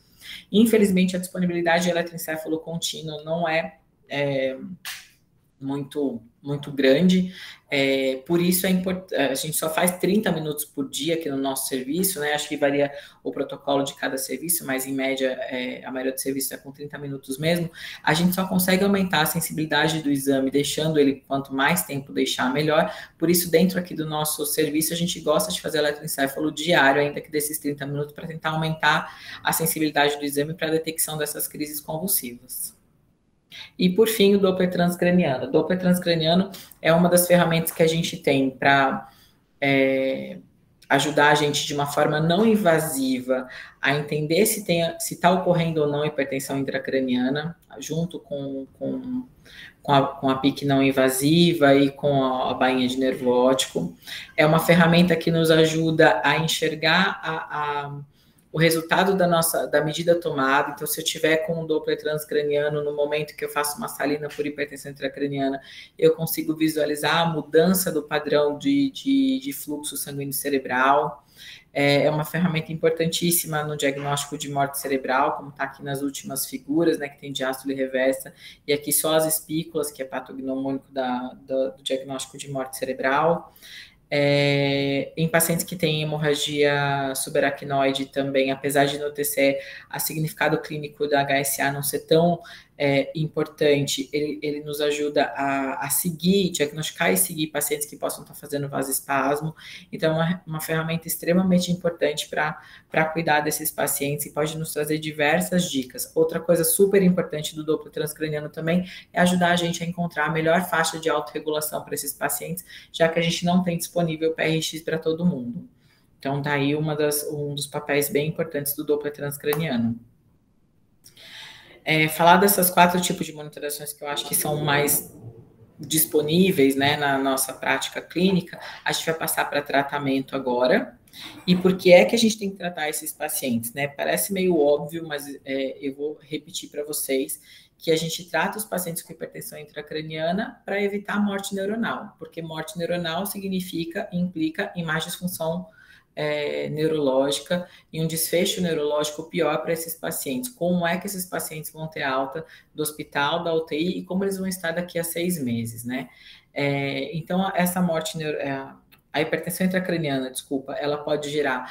Infelizmente, a disponibilidade de eletroencefalo contínuo não é muito grande, por isso a gente só faz 30 minutos por dia aqui no nosso serviço, né? Acho que varia o protocolo de cada serviço, mas em média a maioria dos serviços é com 30 minutos mesmo. A gente só consegue aumentar a sensibilidade do exame, deixando ele quanto mais tempo deixar, melhor. Por isso, dentro aqui do nosso serviço, a gente gosta de fazer eletroencefalo diário, ainda que desses 30 minutos, para tentar aumentar a sensibilidade do exame para a detecção dessas crises convulsivas. E, por fim, o Doppler transcraniano. O Doppler transcraniano é uma das ferramentas que a gente tem para ajudar a gente de uma forma não invasiva a entender se está ocorrendo ou não hipertensão intracraniana, junto com a PIC não invasiva e com a bainha de nervo óptico. É uma ferramenta que nos ajuda a enxergar o resultado da medida tomada. Então, se eu tiver com um Doppler transcraniano no momento que eu faço uma salina por hipertensão intracraniana, eu consigo visualizar a mudança do padrão de fluxo sanguíneo cerebral. É uma ferramenta importantíssima no diagnóstico de morte cerebral, como está aqui nas últimas figuras, né, que tem diástole reversa, e aqui só as espículas, que é patognomônico do diagnóstico de morte cerebral. Em pacientes que têm hemorragia subaracnoide também, apesar de no TCE a significado clínico da HSA não ser tão importante, ele nos ajuda a seguir, diagnosticar e seguir pacientes que possam estar fazendo vasoespasmo. Então, é uma ferramenta extremamente importante para cuidar desses pacientes e pode nos trazer diversas dicas. Outra coisa super importante do Doppler transcraniano também é ajudar a gente a encontrar a melhor faixa de autorregulação para esses pacientes, já que a gente não tem disponível PRX para todo mundo. Então, daí um dos papéis bem importantes do Doppler transcraniano. Falar dessas 4 tipos de monitorações que eu acho que são mais disponíveis, né, na nossa prática clínica, a gente vai passar para tratamento agora. E por que é que a gente tem que tratar esses pacientes, né? Parece meio óbvio, mas eu vou repetir para vocês que a gente trata os pacientes com hipertensão intracraniana para evitar morte neuronal, porque morte neuronal implica em mais disfunção neurológica e um desfecho neurológico pior para esses pacientes. Como é que esses pacientes vão ter alta do hospital, da UTI, e como eles vão estar daqui a 6 meses, né? Então, essa morte, a hipertensão intracraniana, ela pode gerar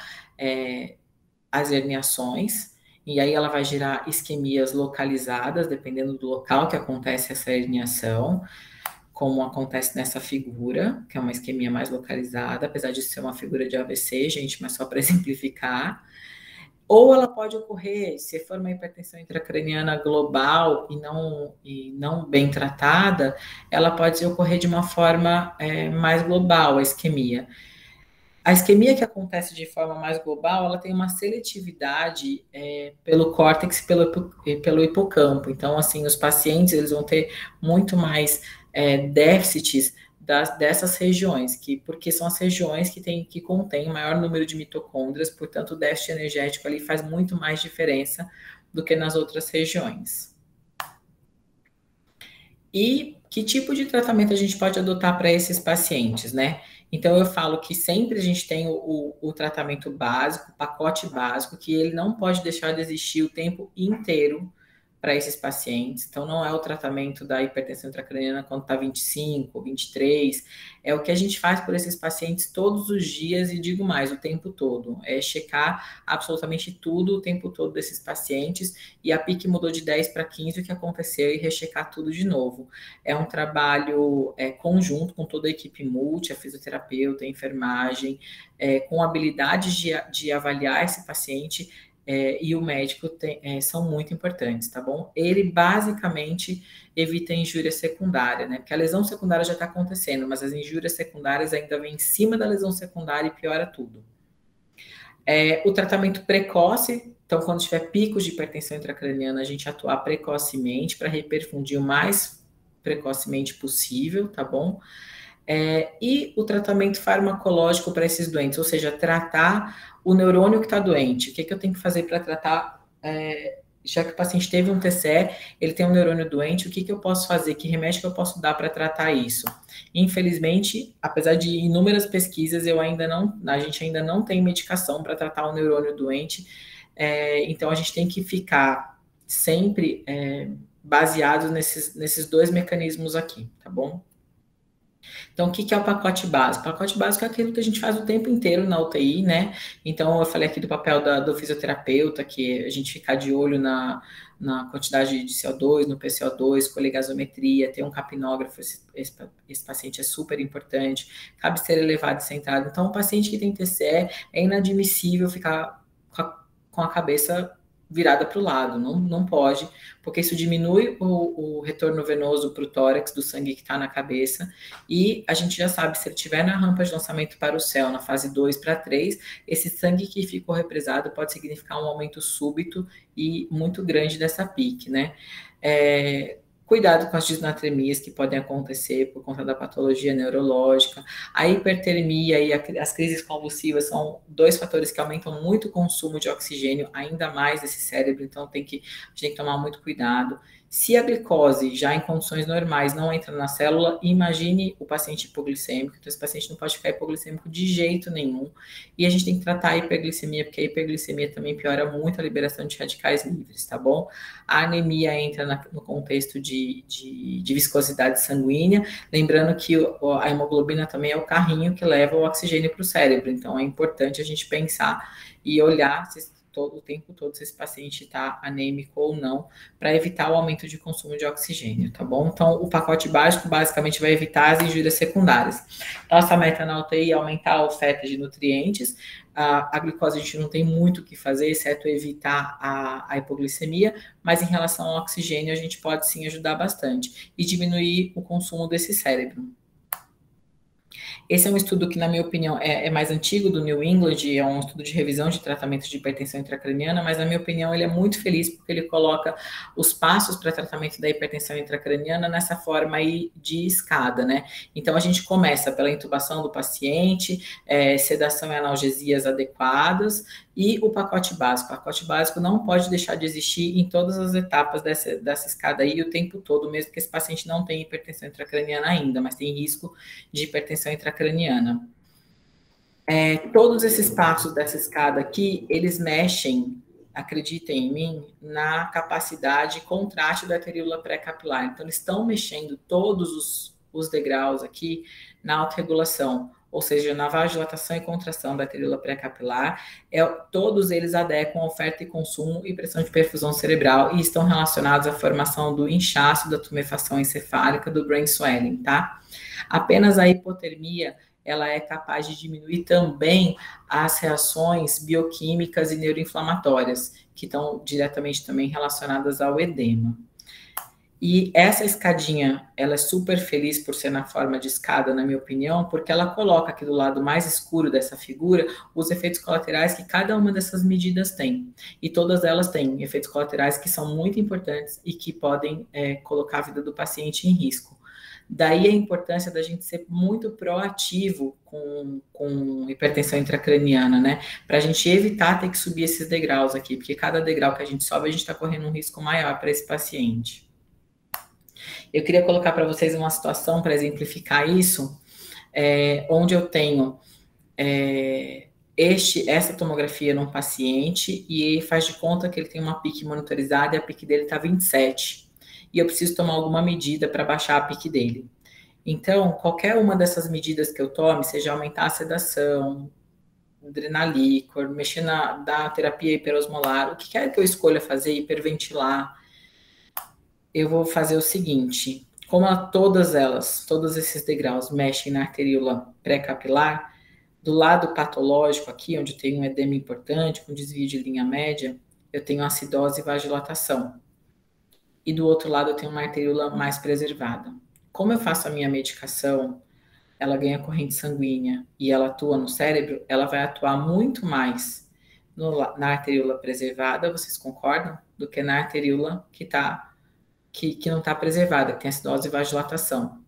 as herniações, e aí ela vai gerar isquemias localizadas, dependendo do local que acontece essa herniação, como acontece nessa figura, que é uma isquemia mais localizada, apesar de ser uma figura de AVC, gente, mas só para exemplificar. Ou ela pode ocorrer, se for uma hipertensão intracraniana global e não bem tratada, ela pode ocorrer de uma forma mais global, a isquemia. A isquemia que acontece de forma mais global, ela tem uma seletividade pelo córtex e pelo hipocampo. Então, assim, os pacientes eles vão ter muito mais déficits dessas regiões, porque são as regiões que contêm o maior número de mitocôndrias, portanto, o déficit energético ali faz muito mais diferença do que nas outras regiões. E que tipo de tratamento a gente pode adotar para esses pacientes, né? Então, eu falo que sempre a gente tem o tratamento básico, o pacote básico, que ele não pode deixar de existir o tempo inteiro para esses pacientes. Então, não é o tratamento da hipertensão intracraniana quando está 25, 23, é o que a gente faz por esses pacientes todos os dias e digo mais, o tempo todo. É checar absolutamente tudo o tempo todo desses pacientes e a PIC mudou de 10 para 15, o que aconteceu e rechecar tudo de novo. É um trabalho conjunto com toda a equipe multi, a fisioterapeuta, a enfermagem, com habilidades de avaliar esse paciente e o médico são muito importantes, tá bom? Ele basicamente evita a injúria secundária, né? Porque a lesão secundária já está acontecendo, mas as injúrias secundárias ainda vêm em cima da lesão secundária e piora tudo. O tratamento precoce, então quando tiver picos de hipertensão intracraniana, a gente atuar precocemente para reperfundir o mais precocemente possível, tá bom? E o tratamento farmacológico para esses doentes, ou seja, tratar o neurônio que está doente. O que eu tenho que fazer para tratar já que o paciente teve um TCE, ele tem um neurônio doente, o que eu posso fazer? Que remédio que eu posso dar para tratar isso? Infelizmente, apesar de inúmeras pesquisas, a gente ainda não tem medicação para tratar o neurônio doente, então a gente tem que ficar sempre baseado nesses dois mecanismos aqui, tá bom? Então, o que é o pacote básico? O pacote básico é aquilo que a gente faz o tempo inteiro na UTI, né? Então, eu falei aqui do papel do fisioterapeuta, que a gente ficar de olho na quantidade de CO2, no PCO2, coligasometria, ter um capnógrafo, esse paciente é super importante, cabeceira elevada e centrada. Então, o paciente que tem TCE é inadmissível ficar com a cabeça virada para o lado, não pode, porque isso diminui o retorno venoso para o tórax do sangue que está na cabeça, e a gente já sabe, se ele estiver na rampa de lançamento para o céu, na fase 2 para 3, esse sangue que ficou represado pode significar um aumento súbito e muito grande dessa PIC, né? Cuidado com as disnatremias que podem acontecer por conta da patologia neurológica. A hipertermia e as crises convulsivas são dois fatores que aumentam muito o consumo de oxigênio, ainda mais desse cérebro, então a gente tem que tomar muito cuidado. Se a glicose, já em condições normais, não entra na célula, imagine o paciente hipoglicêmico. Então, esse paciente não pode ficar hipoglicêmico de jeito nenhum. E a gente tem que tratar a hiperglicemia, porque a hiperglicemia também piora muito a liberação de radicais livres, tá bom? A anemia entra no contexto de viscosidade sanguínea, lembrando que a hemoglobina também é o carrinho que leva o oxigênio para o cérebro. Então, é importante a gente pensar e olhar o tempo todo se esse paciente está anêmico ou não, para evitar o aumento de consumo de oxigênio, tá bom? Então, o pacote básico basicamente vai evitar as injúrias secundárias. Nossa meta na UTI é aumentar a oferta de nutrientes. A glicose a gente não tem muito o que fazer, exceto evitar a hipoglicemia, mas em relação ao oxigênio a gente pode sim ajudar bastante e diminuir o consumo desse cérebro. Esse é um estudo que, na minha opinião, é mais antigo, do New England, é um estudo de revisão de tratamento de hipertensão intracraniana, mas, na minha opinião, ele é muito feliz porque ele coloca os passos para tratamento da hipertensão intracraniana nessa forma aí de escada, né? Então, a gente começa pela intubação do paciente, sedação e analgesias adequadas, e o pacote básico. O pacote básico não pode deixar de existir em todas as etapas dessa escada aí o tempo todo, mesmo que esse paciente não tenha hipertensão intracraniana ainda, mas tem risco de hipertensão intracraniana. Todos esses passos dessa escada aqui, eles mexem, acreditem em mim, na capacidade contrátil da arteríola pré-capilar. Então, eles estão mexendo todos os degraus aqui na autorregulação, ou seja, na vasodilatação e contração da arteríola pré-capilar, todos eles adequam a oferta e consumo e pressão de perfusão cerebral e estão relacionados à formação do inchaço, da tumefação encefálica, do brain swelling, tá? Apenas a hipotermia, ela é capaz de diminuir também as reações bioquímicas e neuroinflamatórias, que estão diretamente também relacionadas ao edema. E essa escadinha, ela é super feliz por ser na forma de escada, na minha opinião, porque ela coloca aqui do lado mais escuro dessa figura os efeitos colaterais que cada uma dessas medidas tem. E todas elas têm efeitos colaterais que são muito importantes e que podem colocar a vida do paciente em risco. Daí a importância da gente ser muito proativo com hipertensão intracraniana, né? Para a gente evitar ter que subir esses degraus aqui, porque cada degrau que a gente sobe, a gente está correndo um risco maior para esse paciente. Eu queria colocar para vocês uma situação para exemplificar isso, onde eu tenho essa tomografia num paciente e ele faz de conta que ele tem uma PIC monitorizada e a PIC dele está 27. E eu preciso tomar alguma medida para baixar a PIC dele. Então, qualquer uma dessas medidas que eu tome, seja aumentar a sedação, adrenalíquor, mexer da terapia hiperosmolar, o que quer que eu escolha fazer, hiperventilar, eu vou fazer o seguinte, como todos esses degraus mexem na arteríola pré-capilar, do lado patológico aqui, onde tem um edema importante, com desvio de linha média, eu tenho acidose e vasodilatação. E do outro lado eu tenho uma arteríola mais preservada. Como eu faço a minha medicação, ela ganha corrente sanguínea e ela atua no cérebro, ela vai atuar muito mais na arteríola preservada, vocês concordam? Do que na arteríola que não está preservada, que tem acidose e vasodilatação.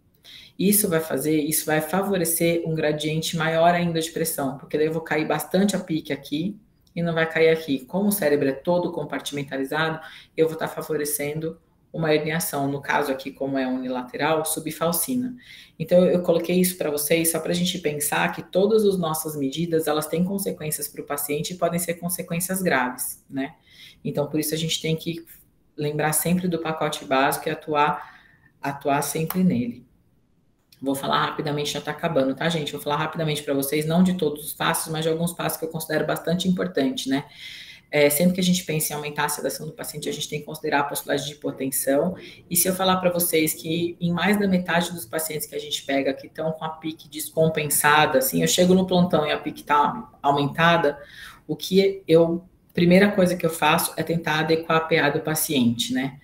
Isso vai favorecer um gradiente maior ainda de pressão, porque daí eu vou cair bastante a PIC aqui e não vai cair aqui. Como o cérebro é todo compartimentalizado, eu vou estar favorecendo uma herniação. No caso aqui, como é unilateral, subfalcina. Então, eu coloquei isso para vocês só para a gente pensar que todas as nossas medidas, elas têm consequências para o paciente e podem ser consequências graves, né? Então, por isso a gente tem que lembrar sempre do pacote básico e atuar sempre nele. Vou falar rapidamente, já está acabando, tá, gente? Vou falar rapidamente para vocês, não de todos os passos, mas de alguns passos que eu considero bastante importante, né? Sempre que a gente pensa em aumentar a sedação do paciente, a gente tem que considerar a possibilidade de hipotensão. E se eu falar para vocês que em mais da metade dos pacientes que a gente pega que estão com a PIC descompensada, assim, eu chego no plantão e a PIC está aumentada, primeira coisa que eu faço é tentar adequar a PA do paciente, né?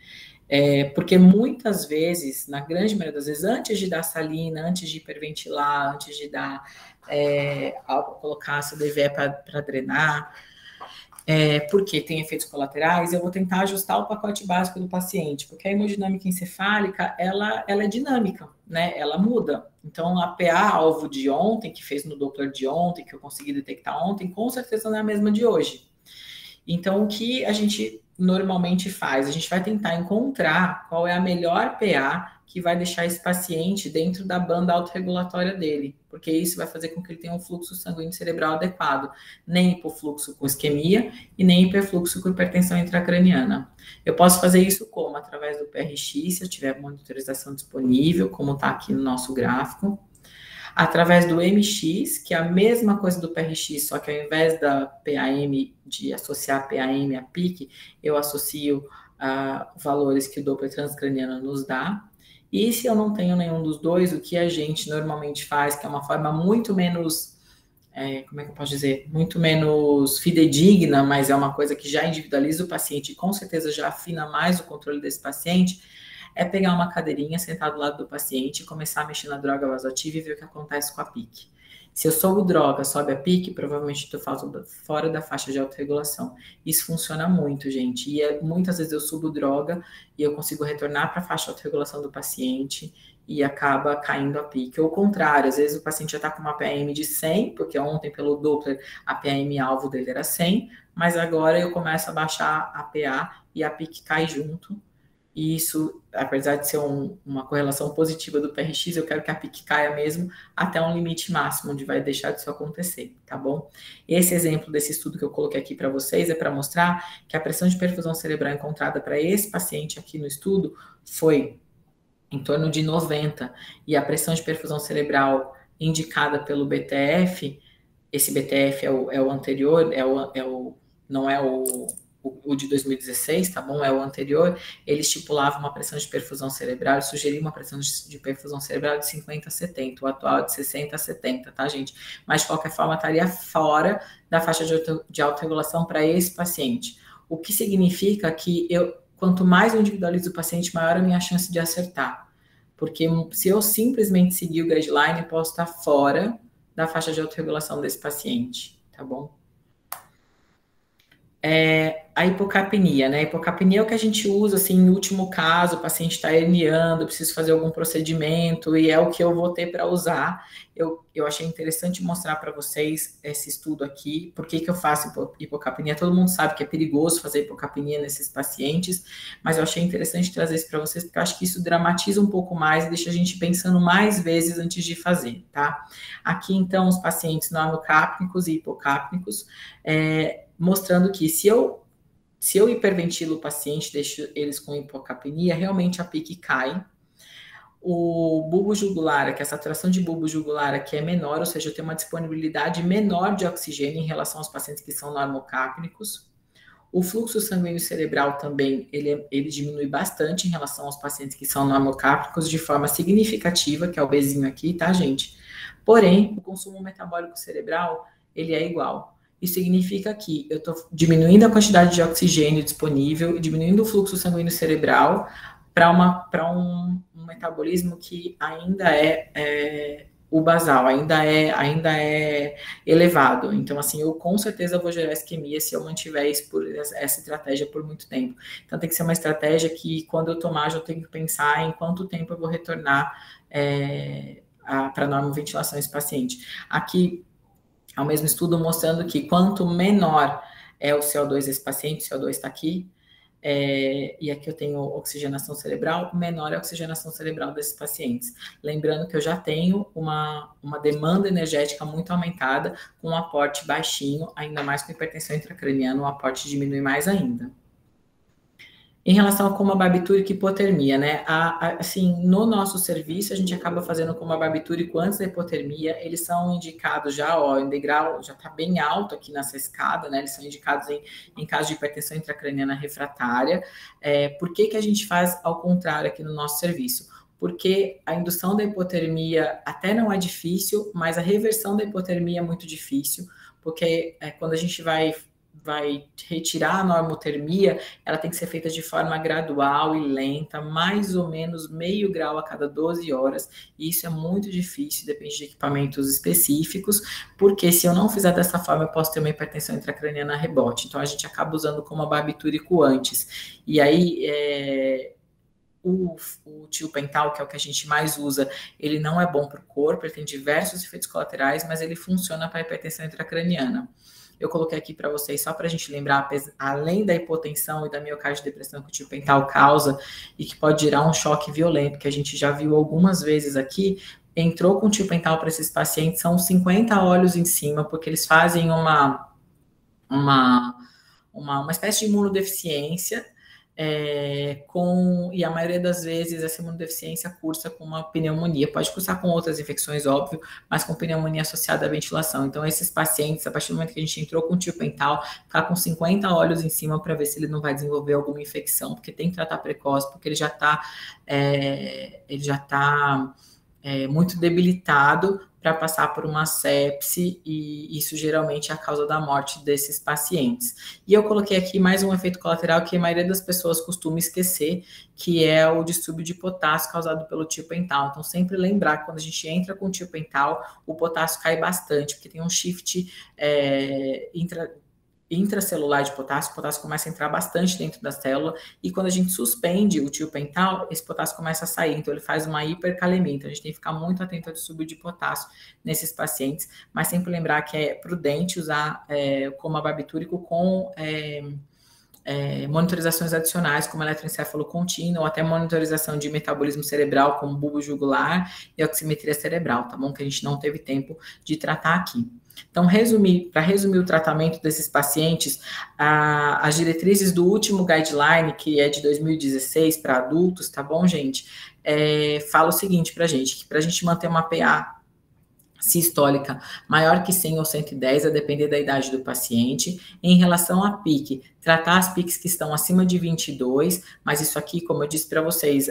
Porque muitas vezes, na grande maioria das vezes, antes de dar salina, antes de hiperventilar, antes de dar colocar a CDVE para drenar, porque tem efeitos colaterais, eu vou tentar ajustar o pacote básico do paciente, porque a hemodinâmica encefálica, ela é dinâmica, né? Ela muda. Então, a PA-alvo de ontem, que fez no Doppler de ontem, que eu consegui detectar ontem, com certeza não é a mesma de hoje. Então, o que a gente normalmente faz? A gente vai tentar encontrar qual é a melhor PA que vai deixar esse paciente dentro da banda autorregulatória dele, porque isso vai fazer com que ele tenha um fluxo sanguíneo cerebral adequado, nem hipofluxo com isquemia e nem hiperfluxo com hipertensão intracraniana. Eu posso fazer isso como? Através do PRX, se eu tiver monitorização disponível, como está aqui no nosso gráfico. Através do MX, que é a mesma coisa do PRX, só que ao invés da PAM, de associar PAM a PIC, eu associo valores que o Doppler transcraniano nos dá. E se eu não tenho nenhum dos dois, o que a gente normalmente faz, que é uma forma muito menos, como é que eu posso dizer? Muito menos fidedigna, mas é uma coisa que já individualiza o paciente e com certeza já afina mais o controle desse paciente, é pegar uma cadeirinha, sentar do lado do paciente e começar a mexer na droga vasoativa e ver o que acontece com a PIC. Se eu sobo droga, sobe a PIC, provavelmente estou fora da faixa de autorregulação. Isso funciona muito, gente. E muitas vezes eu subo droga e eu consigo retornar para a faixa de autorregulação do paciente e acaba caindo a PIC. Ou o contrário, às vezes o paciente já está com uma PAM de 100, porque ontem pelo Doppler a PAM-alvo dele era 100, mas agora eu começo a baixar a PA e a PIC cai junto. E isso, apesar de ser uma correlação positiva do PRX, eu quero que a PIC caia mesmo até um limite máximo, onde vai deixar disso acontecer, tá bom? Esse exemplo desse estudo que eu coloquei aqui para vocês é para mostrar que a pressão de perfusão cerebral encontrada para esse paciente aqui no estudo foi em torno de 90, e a pressão de perfusão cerebral indicada pelo BTF, esse BTF é o anterior, não é o de 2016, tá bom? É o anterior, ele estipulava uma pressão de perfusão cerebral, sugeria uma pressão de perfusão cerebral de 50 a 70, o atual é de 60 a 70, tá, gente? Mas, de qualquer forma, estaria fora da faixa de autorregulação para esse paciente. O que significa que quanto mais eu individualizo o paciente, maior a minha chance de acertar. Porque se eu simplesmente seguir o guideline, eu posso estar fora da faixa de autorregulação desse paciente, tá bom? A hipocapnia, né? A hipocapnia é o que a gente usa, assim, em último caso, o paciente está herniando, eu preciso fazer algum procedimento, e é o que eu vou ter para usar. Eu achei interessante mostrar para vocês esse estudo aqui. Por que eu faço hipocapnia? Todo mundo sabe que é perigoso fazer hipocapnia nesses pacientes, mas eu achei interessante trazer isso para vocês, porque eu acho que isso dramatiza um pouco mais e deixa a gente pensando mais vezes antes de fazer, tá? Aqui, então, os pacientes normocápnicos e hipocápnicos, mostrando que se eu hiperventilo o paciente, deixo eles com hipocapnia, realmente a PIC cai. O bulbo jugular, que a saturação de bulbo jugular aqui é menor, ou seja, eu tenho uma disponibilidade menor de oxigênio em relação aos pacientes que são normocápnicos. O fluxo sanguíneo cerebral também, ele diminui bastante em relação aos pacientes que são normocápnicos de forma significativa, que é o Bzinho aqui, tá, gente? Porém, o consumo metabólico cerebral, ele é igual. Isso significa que eu estou diminuindo a quantidade de oxigênio disponível e diminuindo o fluxo sanguíneo cerebral para um metabolismo que ainda é o basal, ainda é elevado. Então, assim, eu com certeza vou gerar isquemia se eu mantiver essa estratégia por muito tempo. Então, tem que ser uma estratégia que, quando eu tomar, eu tenho que pensar em quanto tempo eu vou retornar para a normoventilação esse paciente. Aqui, ao mesmo estudo mostrando que quanto menor é o CO2 desse paciente, o CO2 está aqui, e aqui eu tenho oxigenação cerebral, menor é a oxigenação cerebral desses pacientes. Lembrando que eu já tenho uma demanda energética muito aumentada, com um aporte baixinho, ainda mais com hipertensão intracraniana, o aporte diminui mais ainda. Em relação a comabarbitúrica e hipotermia, né? Assim, no nosso serviço, a gente acaba fazendo comabarbitúrico antes da hipotermia. Eles são indicados já, ó, em degrau já está bem alto aqui nessa escada, né? Eles são indicados em caso de hipertensão intracraniana refratária. Por que a gente faz ao contrário aqui no nosso serviço? Porque a indução da hipotermia até não é difícil, mas a reversão da hipotermia é muito difícil, porque quando a gente vai retirar a normotermia, ela tem que ser feita de forma gradual e lenta, mais ou menos meio grau a cada 12 horas, e isso é muito difícil, depende de equipamentos específicos, porque se eu não fizer dessa forma, eu posso ter uma hipertensão intracraniana a rebote, então a gente acaba usando como barbitúrico antes, e aí o tiopental, que é o que a gente mais usa, ele não é bom para o corpo, ele tem diversos efeitos colaterais, mas ele funciona para a hipertensão intracraniana. Eu coloquei aqui para vocês, só para a gente lembrar, além da hipotensão e da miocardiodepressão que o tiopental causa e que pode gerar um choque violento, que a gente já viu algumas vezes aqui, entrou com tiopental para esses pacientes, são 50 olhos em cima, porque eles fazem uma espécie de imunodeficiência, e a maioria das vezes essa imunodeficiência cursa com uma pneumonia, pode cursar com outras infecções, óbvio, mas com pneumonia associada à ventilação. Então esses pacientes, a partir do momento que a gente entrou com tiopental, ficar com 50 olhos em cima para ver se ele não vai desenvolver alguma infecção, porque tem que tratar precoce, porque ele já está muito debilitado para passar por uma sepse, e isso geralmente é a causa da morte desses pacientes. E eu coloquei aqui mais um efeito colateral que a maioria das pessoas costuma esquecer, que é o distúrbio de potássio causado pelo tiopental. Então, sempre lembrar que quando a gente entra com tiopental, o potássio cai bastante, porque tem um shift intracelular de potássio, o potássio começa a entrar bastante dentro da célula, e quando a gente suspende o tiopental, esse potássio começa a sair, então ele faz uma hipercalemia, então a gente tem que ficar muito atento ao distúrbio de potássio nesses pacientes, mas sempre lembrar que é prudente usar comabarbitúrico com monitorizações adicionais, como eletroencefalo contínuo, ou até monitorização de metabolismo cerebral, como bulbo jugular e oximetria cerebral, tá bom? Que a gente não teve tempo de tratar aqui. Então, para resumir o tratamento desses pacientes, as diretrizes do último guideline, que é de 2016 para adultos, tá bom, gente? Fala o seguinte para a gente, que para a gente manter uma PA sistólica maior que 100 ou 110, a depender da idade do paciente. Em relação a PIC, tratar as PICs que estão acima de 22, mas isso aqui, como eu disse para vocês,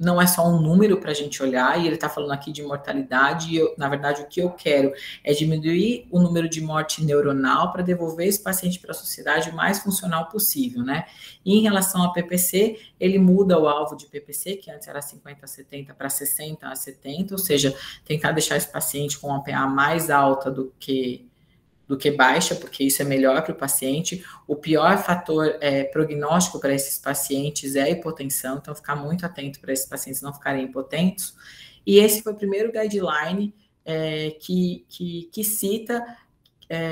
não é só um número para a gente olhar, e ele está falando aqui de mortalidade, e na verdade o que eu quero é diminuir o número de morte neuronal para devolver esse paciente para a sociedade o mais funcional possível, né? E em relação a PPC, ele muda o alvo de PPC, que antes era 50 a 70 para 60 a 70, ou seja, tentar deixar esse paciente com uma PA mais alta do que baixa, porque isso é melhor para o paciente. O pior fator prognóstico para esses pacientes é a hipotensão, então ficar muito atento para esses pacientes não ficarem hipotensos. E esse foi o primeiro guideline que cita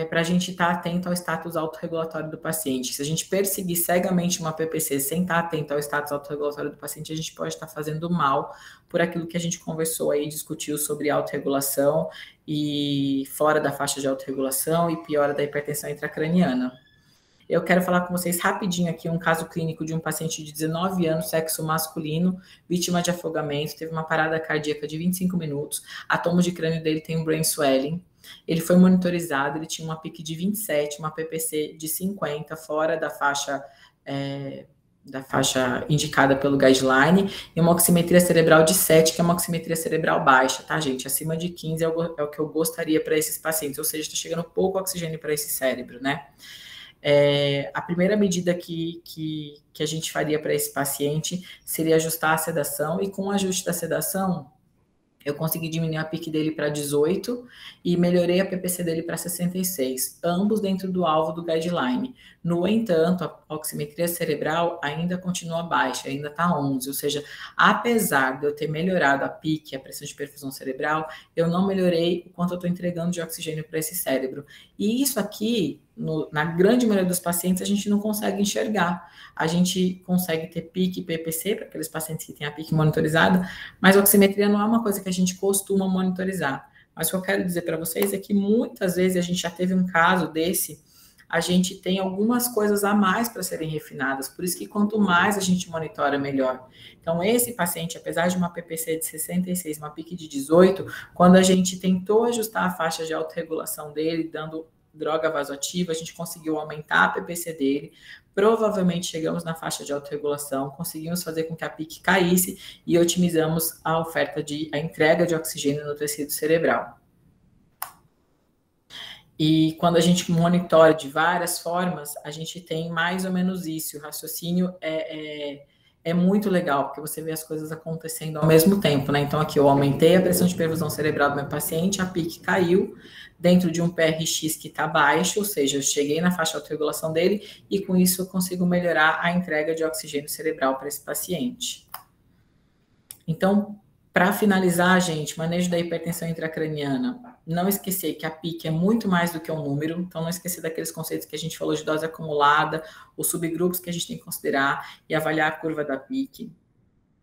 para a gente estar atento ao status autorregulatório do paciente. Se a gente perseguir cegamente uma PPC sem estar atento ao status autorregulatório do paciente, a gente pode estar fazendo mal por aquilo que a gente conversou aí, discutiu sobre autorregulação e fora da faixa de autorregulação e piora da hipertensão intracraniana. Eu quero falar com vocês rapidinho aqui um caso clínico de um paciente de 19 anos, sexo masculino, vítima de afogamento, teve uma parada cardíaca de 25 minutos, a tomo de crânio dele tem um brain swelling. Ele foi monitorizado, ele tinha uma PIC de 27, uma PPC de 50, fora da faixa indicada pelo guideline, e uma oximetria cerebral de 7, que é uma oximetria cerebral baixa, tá, gente? Acima de 15 é o que eu gostaria para esses pacientes, ou seja, está chegando pouco oxigênio para esse cérebro, né? A primeira medida que a gente faria para esse paciente seria ajustar a sedação, e com o ajuste da sedação, Eu consegui diminuir a PIC dele para 18 e melhorei a PPC dele para 66, ambos dentro do alvo do guideline. No entanto, a oximetria cerebral ainda continua baixa, ainda está 11, ou seja, apesar de eu ter melhorado a PIC, a pressão de perfusão cerebral, eu não melhorei o quanto eu estou entregando de oxigênio para esse cérebro. E isso aqui, na grande maioria dos pacientes, a gente não consegue enxergar. A gente consegue ter PIC e PPC para aqueles pacientes que têm a PIC monitorizada, mas a oximetria não é uma coisa que a gente costuma monitorizar. Mas o que eu quero dizer para vocês é que muitas vezes a gente já teve um caso desse, a gente tem algumas coisas a mais para serem refinadas, por isso que quanto mais a gente monitora, melhor. Então, esse paciente, apesar de uma PPC de 66, uma PIC de 18, quando a gente tentou ajustar a faixa de autorregulação dele, dando droga vasoativa, a gente conseguiu aumentar a PPC dele, provavelmente chegamos na faixa de autorregulação, conseguimos fazer com que a PIC caísse e otimizamos a entrega de oxigênio no tecido cerebral. E quando a gente monitora de várias formas, a gente tem mais ou menos isso. O raciocínio é muito legal, porque você vê as coisas acontecendo ao mesmo tempo, né? Então, aqui eu aumentei a pressão de perfusão cerebral do meu paciente, a PIC caiu dentro de um PRX que está baixo, ou seja, eu cheguei na faixa de autorregulação dele e com isso eu consigo melhorar a entrega de oxigênio cerebral para esse paciente. Então, para finalizar, gente, manejo da hipertensão intracraniana, não esquecer que a PIC é muito mais do que um número, então não esquecer daqueles conceitos que a gente falou de dose acumulada, os subgrupos que a gente tem que considerar e avaliar a curva da PIC.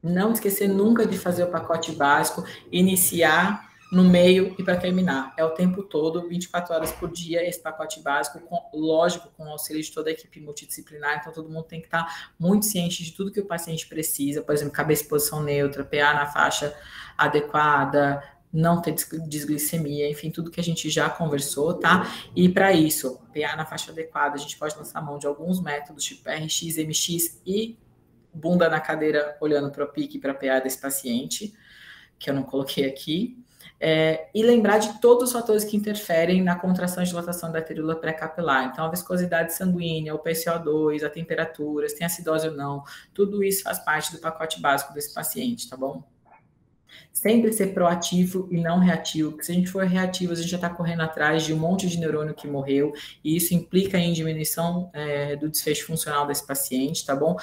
Não esquecer nunca de fazer o pacote básico, iniciar no meio e para terminar. É o tempo todo, 24 horas por dia, esse pacote básico, lógico, com o auxílio de toda a equipe multidisciplinar, então todo mundo tem que estar muito ciente de tudo que o paciente precisa, por exemplo, cabeça em posição neutra, PA na faixa adequada, não ter desglicemia, enfim, tudo que a gente já conversou, tá? E para isso, PA na faixa adequada, a gente pode lançar mão de alguns métodos, tipo RX, MX e bunda na cadeira, olhando para o PIC e para a PA desse paciente, que eu não coloquei aqui. E lembrar de todos os fatores que interferem na contração e dilatação da arteríola pré-capilar. Então, a viscosidade sanguínea, o PCO2, a temperatura, se tem acidose ou não, tudo isso faz parte do pacote básico desse paciente, tá bom? Sempre ser proativo e não reativo, porque se a gente for reativo, a gente já está correndo atrás de um monte de neurônio que morreu, e isso implica em diminuição do desfecho funcional desse paciente, tá bom?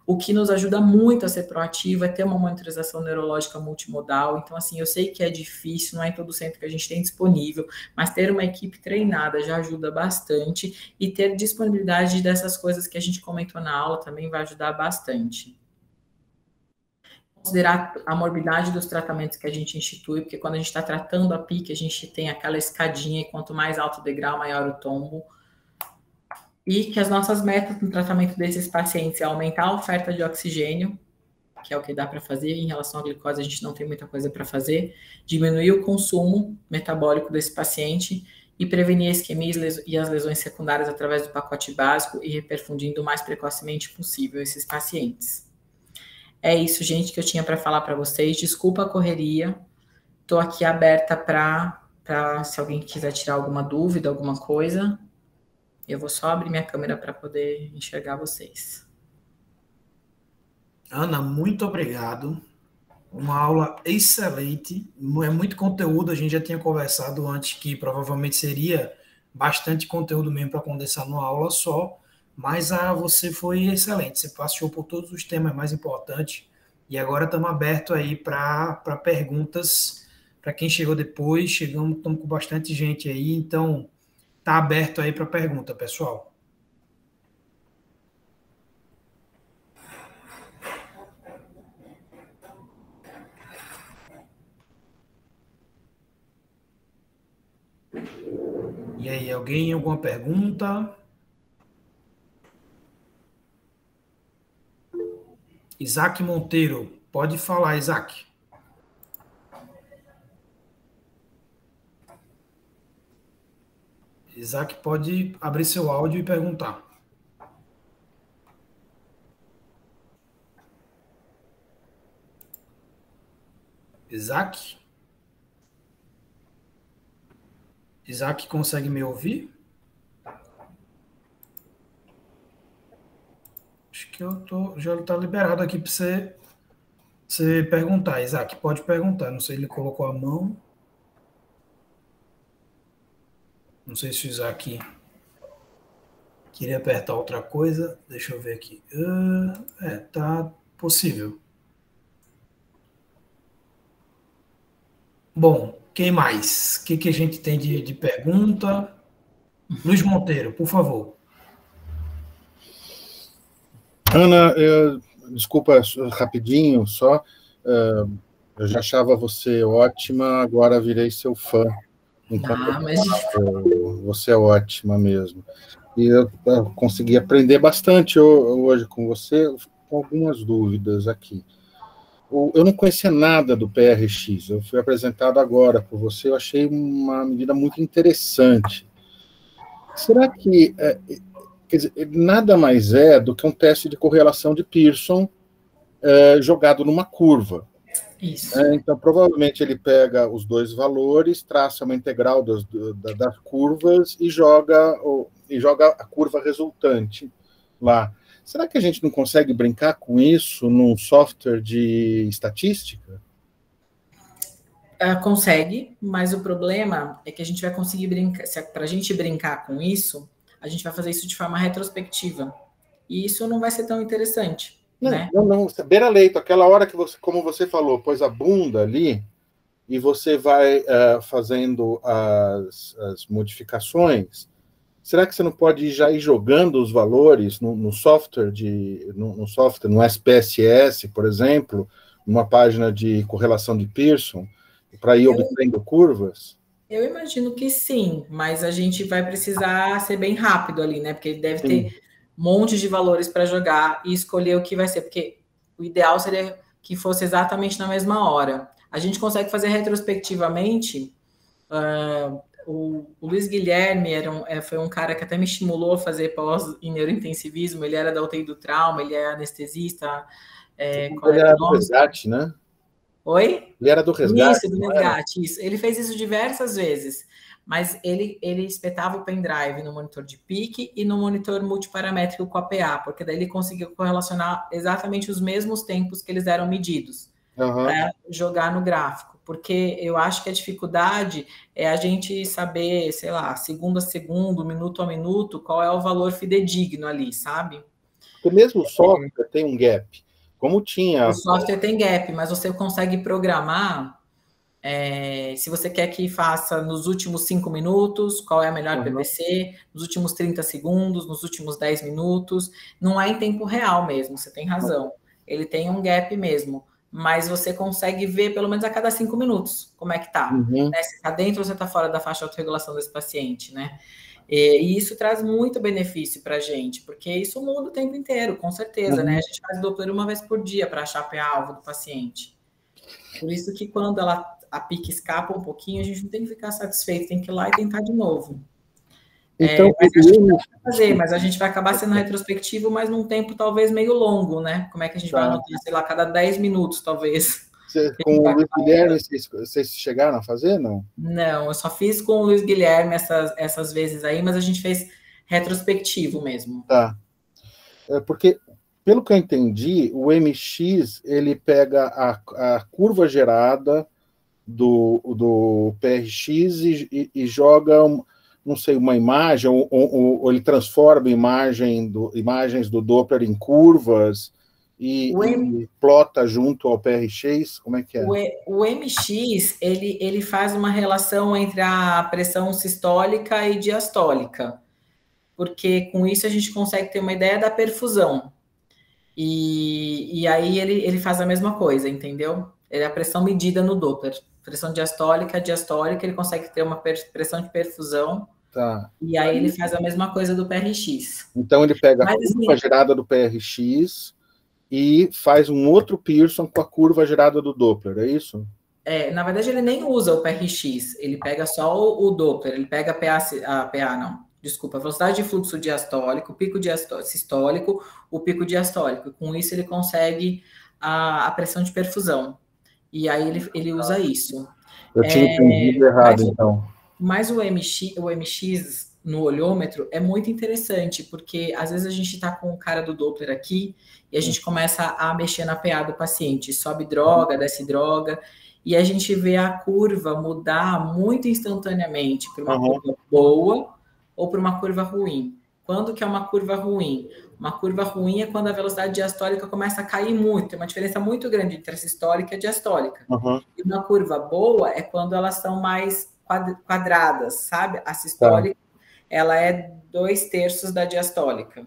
O que nos ajuda muito a ser proativo é ter uma monitorização neurológica multimodal. Então, assim, eu sei que é difícil, não é em todo centro que a gente tem disponível, mas ter uma equipe treinada já ajuda bastante e ter disponibilidade dessas coisas que a gente comentou na aula também vai ajudar bastante. Considerar a morbidade dos tratamentos que a gente institui, porque quando a gente está tratando a PIC, a gente tem aquela escadinha e quanto mais alto o degrau, maior o tombo. E que as nossas metas no tratamento desses pacientes é aumentar a oferta de oxigênio, que é o que dá para fazer. Em relação à glicose, a gente não tem muita coisa para fazer. Diminuir o consumo metabólico desse paciente e prevenir a isquemia e as lesões secundárias através do pacote básico e reperfundindo o mais precocemente possível esses pacientes. É isso, gente, que eu tinha para falar para vocês. Desculpa a correria. Estou aqui aberta para se alguém quiser tirar alguma dúvida, alguma coisa. Eu vou só abrir minha câmera para poder enxergar vocês. Ana, muito obrigado. Uma aula excelente. É muito conteúdo. A gente já tinha conversado antes que provavelmente seria bastante conteúdo mesmo para condensar numa aula só. Mas você foi excelente. Você passou por todos os temas mais importantes. E agora estamos abertos aí para perguntas para quem chegou depois. Estamos com bastante gente aí. Então, está aberto aí para pergunta, pessoal. E aí, alguém, alguma pergunta? Isaac Monteiro, pode falar, Isaac. Isaac pode abrir seu áudio e perguntar. Isaac? Isaac consegue me ouvir? Acho que já está liberado aqui para você você perguntar, Isaac, pode perguntar. Não sei se ele colocou a mão. Não sei se o Isaac queria apertar outra coisa. Deixa eu ver aqui. Tá possível. Bom, quem mais? O que a gente tem de pergunta? Luiz Monteiro, por favor. Ana, desculpa, rapidinho, só. Eu já achava você ótima, agora virei seu fã. Mas... Você é ótima mesmo. E eu consegui aprender bastante hoje com você, com algumas dúvidas aqui. Eu não conhecia nada do PRX, eu fui apresentado agora por você, eu achei uma medida muito interessante. Será que, quer dizer, nada mais é do que um teste de correlação de Pearson jogado numa curva? Isso. Então, provavelmente ele pega os dois valores, traça uma integral das curvas e joga a curva resultante lá. Será que a gente não consegue brincar com isso num software de estatística? Consegue, mas o problema é que a gente vai conseguir brincar. Para a gente brincar com isso, a gente vai fazer isso de forma retrospectiva. E isso não vai ser tão interessante. Não, né? não, beira-leito, aquela hora que você, como você falou, pôs a bunda ali e você vai fazendo as modificações. Será que você não pode já ir jogando os valores no software, no SPSS, por exemplo, numa página de correlação de Pearson, para ir obtendo curvas? Eu imagino que sim, mas a gente vai precisar ser bem rápido ali, né? Porque ele deve ter monte de valores para jogar e escolher o que vai ser, porque o ideal seria que fosse exatamente na mesma hora. A gente consegue fazer retrospectivamente. O Luiz Guilherme foi um cara que até me estimulou a fazer pós em neurointensivismo. Ele era da UTI do trauma, ele é anestesista. Ele era do resgate, né? Oi? Ele era do resgate. Isso, do resgate, isso. Ele fez isso diversas vezes. Mas ele espetava o pendrive no monitor de PIC e no monitor multiparamétrico com a PA, porque daí ele conseguiu correlacionar exatamente os mesmos tempos que eles eram medidos para jogar no gráfico. Porque eu acho que a dificuldade é a gente saber, sei lá, segundo a segundo, minuto a minuto, qual é o valor fidedigno ali, sabe? Porque mesmo o software tem um gap. Como tinha... O software tem gap, mas você consegue programar... se você quer que faça nos últimos 5 minutos, qual é a melhor PPC, nos últimos 30 segundos, nos últimos 10 minutos, não é em tempo real mesmo, você tem razão. Ele tem um gap mesmo, mas você consegue ver pelo menos a cada 5 minutos como é que tá. Né? Se tá dentro ou se tá fora da faixa de autorregulação desse paciente, né? E isso traz muito benefício para a gente, porque isso muda o tempo inteiro, com certeza, né? A gente faz Doppler uma vez por dia para achar a PA-alvo do paciente. Por isso que quando a PIC escapa um pouquinho, a gente não tem que ficar satisfeito, tem que ir lá e tentar de novo. Então, mas a gente vai acabar sendo retrospectivo, mas num tempo talvez meio longo, né? Como é que a gente vai anotar, sei lá, cada 10 minutos, talvez. Com o Luiz Guilherme, vocês chegaram a fazer, não? Não, eu só fiz com o Luiz Guilherme essas vezes aí, mas a gente fez retrospectivo mesmo. Tá. Porque, pelo que eu entendi, o MX, ele pega a curva gerada do PRX e joga, não sei, uma imagem, ou ele transforma imagens do Doppler em curvas e plota junto ao PRX, como é que é? O MX, ele faz uma relação entre a pressão sistólica e diastólica, porque com isso a gente consegue ter uma ideia da perfusão. E aí ele faz a mesma coisa, entendeu? É a pressão medida no Doppler. Pressão diastólica, ele consegue ter uma pressão de perfusão. Tá. E aí ele faz a mesma coisa do PRX. Então ele pega a curva gerada do PRX e faz um outro Pearson com a curva gerada do Doppler, é isso? Na verdade ele nem usa o PRX, ele pega só o Doppler, ele pega a velocidade de fluxo diastólico, o pico sistólico, o pico diastólico. Com isso ele consegue a pressão de perfusão. E aí ele usa isso. Eu tinha entendido errado, então. Mas o MX, no olhômetro é muito interessante, porque às vezes a gente está com o cara do Doppler aqui e a gente começa a mexer na PA do paciente, sobe droga, desce droga, e a gente vê a curva mudar muito instantaneamente para uma curva boa ou para uma curva ruim. Quando que é uma curva ruim? Uma curva ruim é quando a velocidade diastólica começa a cair muito, tem uma diferença muito grande entre a sistólica e a diastólica. E uma curva boa é quando elas são mais quadradas, sabe? A sistólica, ela é 2/3 da diastólica.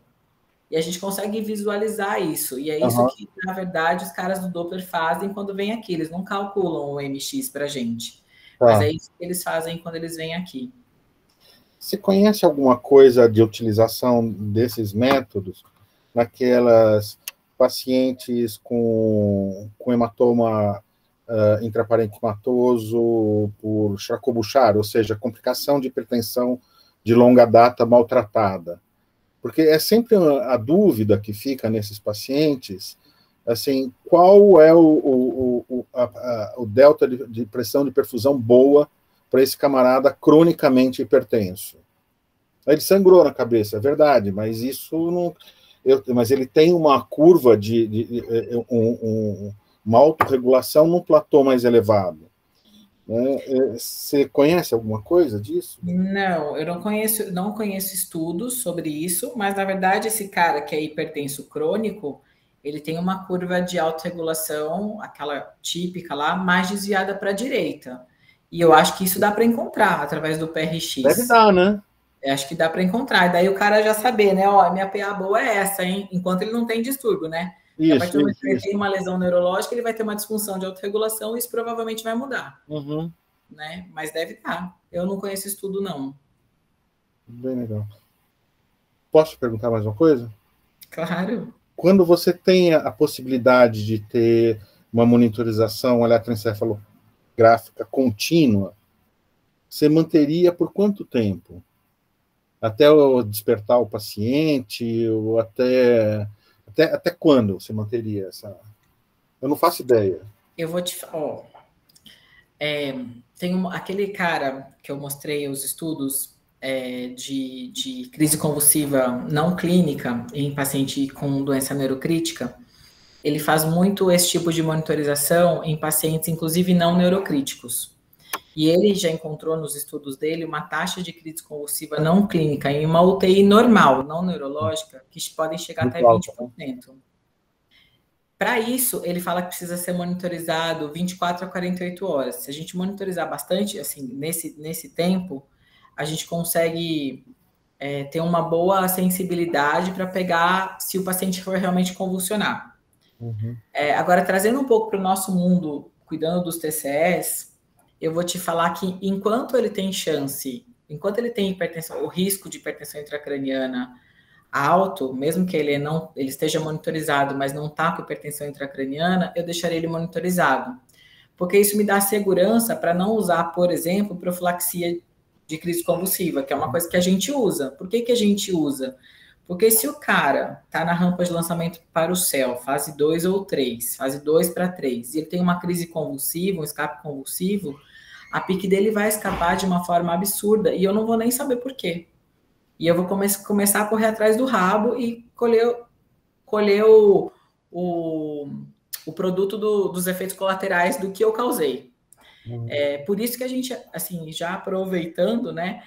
E a gente consegue visualizar isso. E é isso que, na verdade, os caras do Doppler fazem quando vêm aqui. Eles não calculam o MX para a gente. Mas é isso que eles fazem quando eles vêm aqui. Você conhece alguma coisa de utilização desses métodos naquelas pacientes com hematoma intraparenquimatoso por Charcot-Bouchard, ou seja, complicação de hipertensão de longa data maltratada? Porque é sempre a dúvida que fica nesses pacientes, assim, qual é o delta de pressão de perfusão boa para esse camarada cronicamente hipertenso? Ele sangrou na cabeça, é verdade, mas isso não... mas ele tem uma curva uma autorregulação num platô mais elevado. Você conhece alguma coisa disso? Não, eu não conheço estudos sobre isso, mas na verdade esse cara que é hipertenso crônico, ele tem uma curva de autorregulação, aquela típica lá, mais desviada para a direita. E eu acho que isso dá para encontrar através do PRX. Deve dar, né? Eu acho que dá para encontrar. E daí o cara já saber, né? Ó, minha PA boa é essa, hein? Enquanto ele não tem distúrbio, né? A partir do momento que ele tem uma lesão neurológica, ele vai ter uma disfunção de autorregulação e isso provavelmente vai mudar. Né? Mas deve dar. Eu não conheço estudo, não. Bem legal. Posso perguntar mais uma coisa? Claro. Quando você tem a possibilidade de ter uma monitorização eletroencefalográfica contínua, você manteria por quanto tempo? Até despertar o paciente, ou até quando você manteria essa... Eu não faço ideia. Eu vou te falar. Tem aquele cara que eu mostrei os estudos de crise convulsiva não clínica em paciente com doença neurocrítica. Ele faz muito esse tipo de monitorização em pacientes, inclusive não neurocríticos. E ele já encontrou nos estudos dele uma taxa de crise convulsiva não clínica em uma UTI normal, não neurológica, que podem chegar até 20%. Para isso, ele fala que precisa ser monitorizado 24 a 48 horas. Se a gente monitorizar bastante, assim, nesse tempo, a gente consegue ter uma boa sensibilidade para pegar se o paciente for realmente convulsionar. Agora, trazendo um pouco para o nosso mundo, cuidando dos TCEs, eu vou te falar que enquanto ele tem hipertensão, o risco de hipertensão intracraniana alto, mesmo que ele esteja monitorizado, mas não está com hipertensão intracraniana, eu deixaria ele monitorizado. Porque isso me dá segurança para não usar, por exemplo, profilaxia de crise convulsiva, que é uma coisa que a gente usa. Por que a gente usa? Porque se o cara está na rampa de lançamento para o céu, fase 2 ou 3, fase 2 para 3, e ele tem uma crise convulsiva, um escape convulsivo, a pique dele vai escapar de uma forma absurda e eu não vou nem saber por quê. E eu vou começar a correr atrás do rabo e colher o produto dos efeitos colaterais do que eu causei. Por isso que a gente, assim, já aproveitando, né,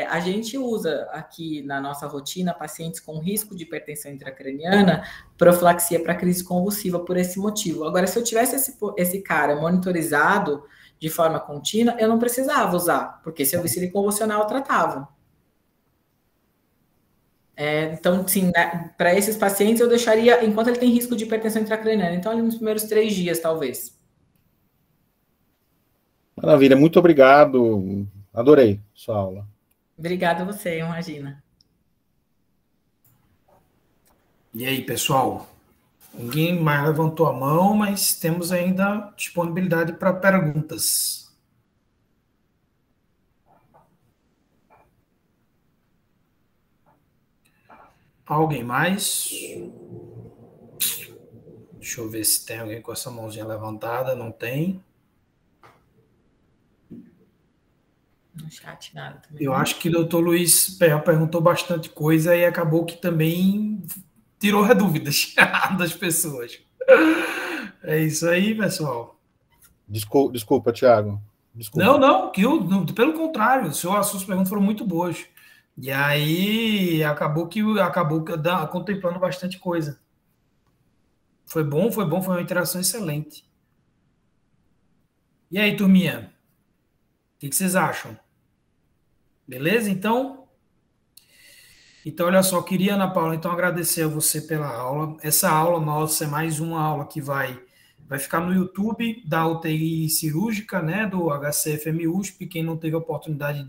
a gente usa aqui na nossa rotina pacientes com risco de hipertensão intracraniana, profilaxia para crise convulsiva por esse motivo. Agora, se eu tivesse esse cara monitorizado de forma contínua, eu não precisava usar, porque se eu visse ele convulsionar, eu tratava. Então, sim, né, para esses pacientes eu deixaria, enquanto ele tem risco de hipertensão intracraniana, então ali nos primeiros 3 dias, talvez. Maravilha, muito obrigado. Adorei sua aula. Obrigada a você, imagina. E aí, pessoal? Ninguém mais levantou a mão, mas temos ainda disponibilidade para perguntas. Alguém mais? Deixa eu ver se tem alguém com essa mãozinha levantada. Não tem. no chat nada também. Eu acho que o doutor Luiz perguntou bastante coisa e acabou que também tirou dúvidas das pessoas. É isso aí, pessoal. Desculpa, Tiago. Não, pelo contrário, as suas perguntas foram muito boas. E aí acabou contemplando bastante coisa. Foi bom, foi uma interação excelente. E aí, turminha? O que vocês acham? Beleza, então? Então, olha só, queria, Ana Paula, então agradecer a você pela aula. Essa aula nossa é mais uma aula que vai ficar no YouTube da UTI cirúrgica, né, do HCFM USP. Quem não teve a oportunidade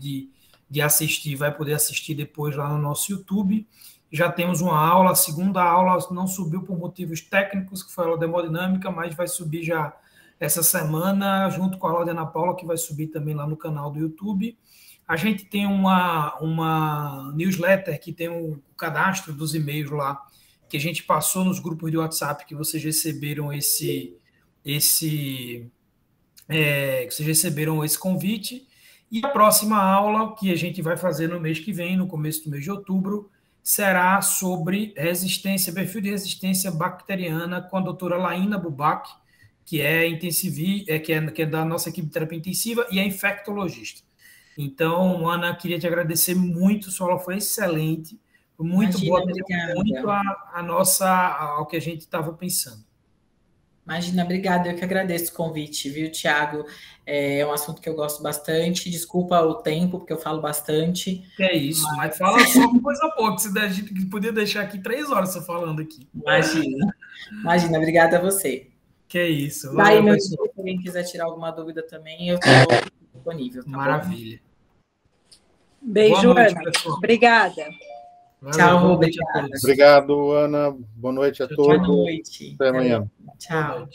de assistir, vai poder assistir depois lá no nosso YouTube. Já temos uma aula, a segunda aula não subiu por motivos técnicos, que foi a aula de hemodinâmica, mas vai subir já essa semana, junto com a aula de Ana Paula, que vai subir também lá no canal do YouTube. A gente tem uma newsletter que tem o cadastro dos e-mails lá, que a gente passou nos grupos de WhatsApp, que vocês receberam esse convite. E a próxima aula, que a gente vai fazer no mês que vem, no começo do mês de outubro, será sobre perfil de resistência bacteriana com a doutora Laína Bubac, que é que é da nossa equipe de terapia intensiva e é infectologista. Então, Ana, queria te agradecer muito, sua aula foi excelente, muito boa, muito ao que a gente estava pensando. Imagina, obrigada, eu que agradeço o convite, viu, Tiago? É um assunto que eu gosto bastante, desculpa o tempo, porque eu falo bastante. É isso, mas fala só coisa boa, que a gente podia deixar aqui 3 horas você falando aqui. Imagina, obrigada a você. Que é isso. Daí, meu se alguém quiser tirar alguma dúvida também, eu estou disponível. Tá Maravilha. Bom? Beijo, noite, Ana. pessoal. Obrigada. Valeu, tchau, obrigada. obrigada. Obrigado, Ana. Boa noite a todos. Boa noite. Até amanhã. Tchau.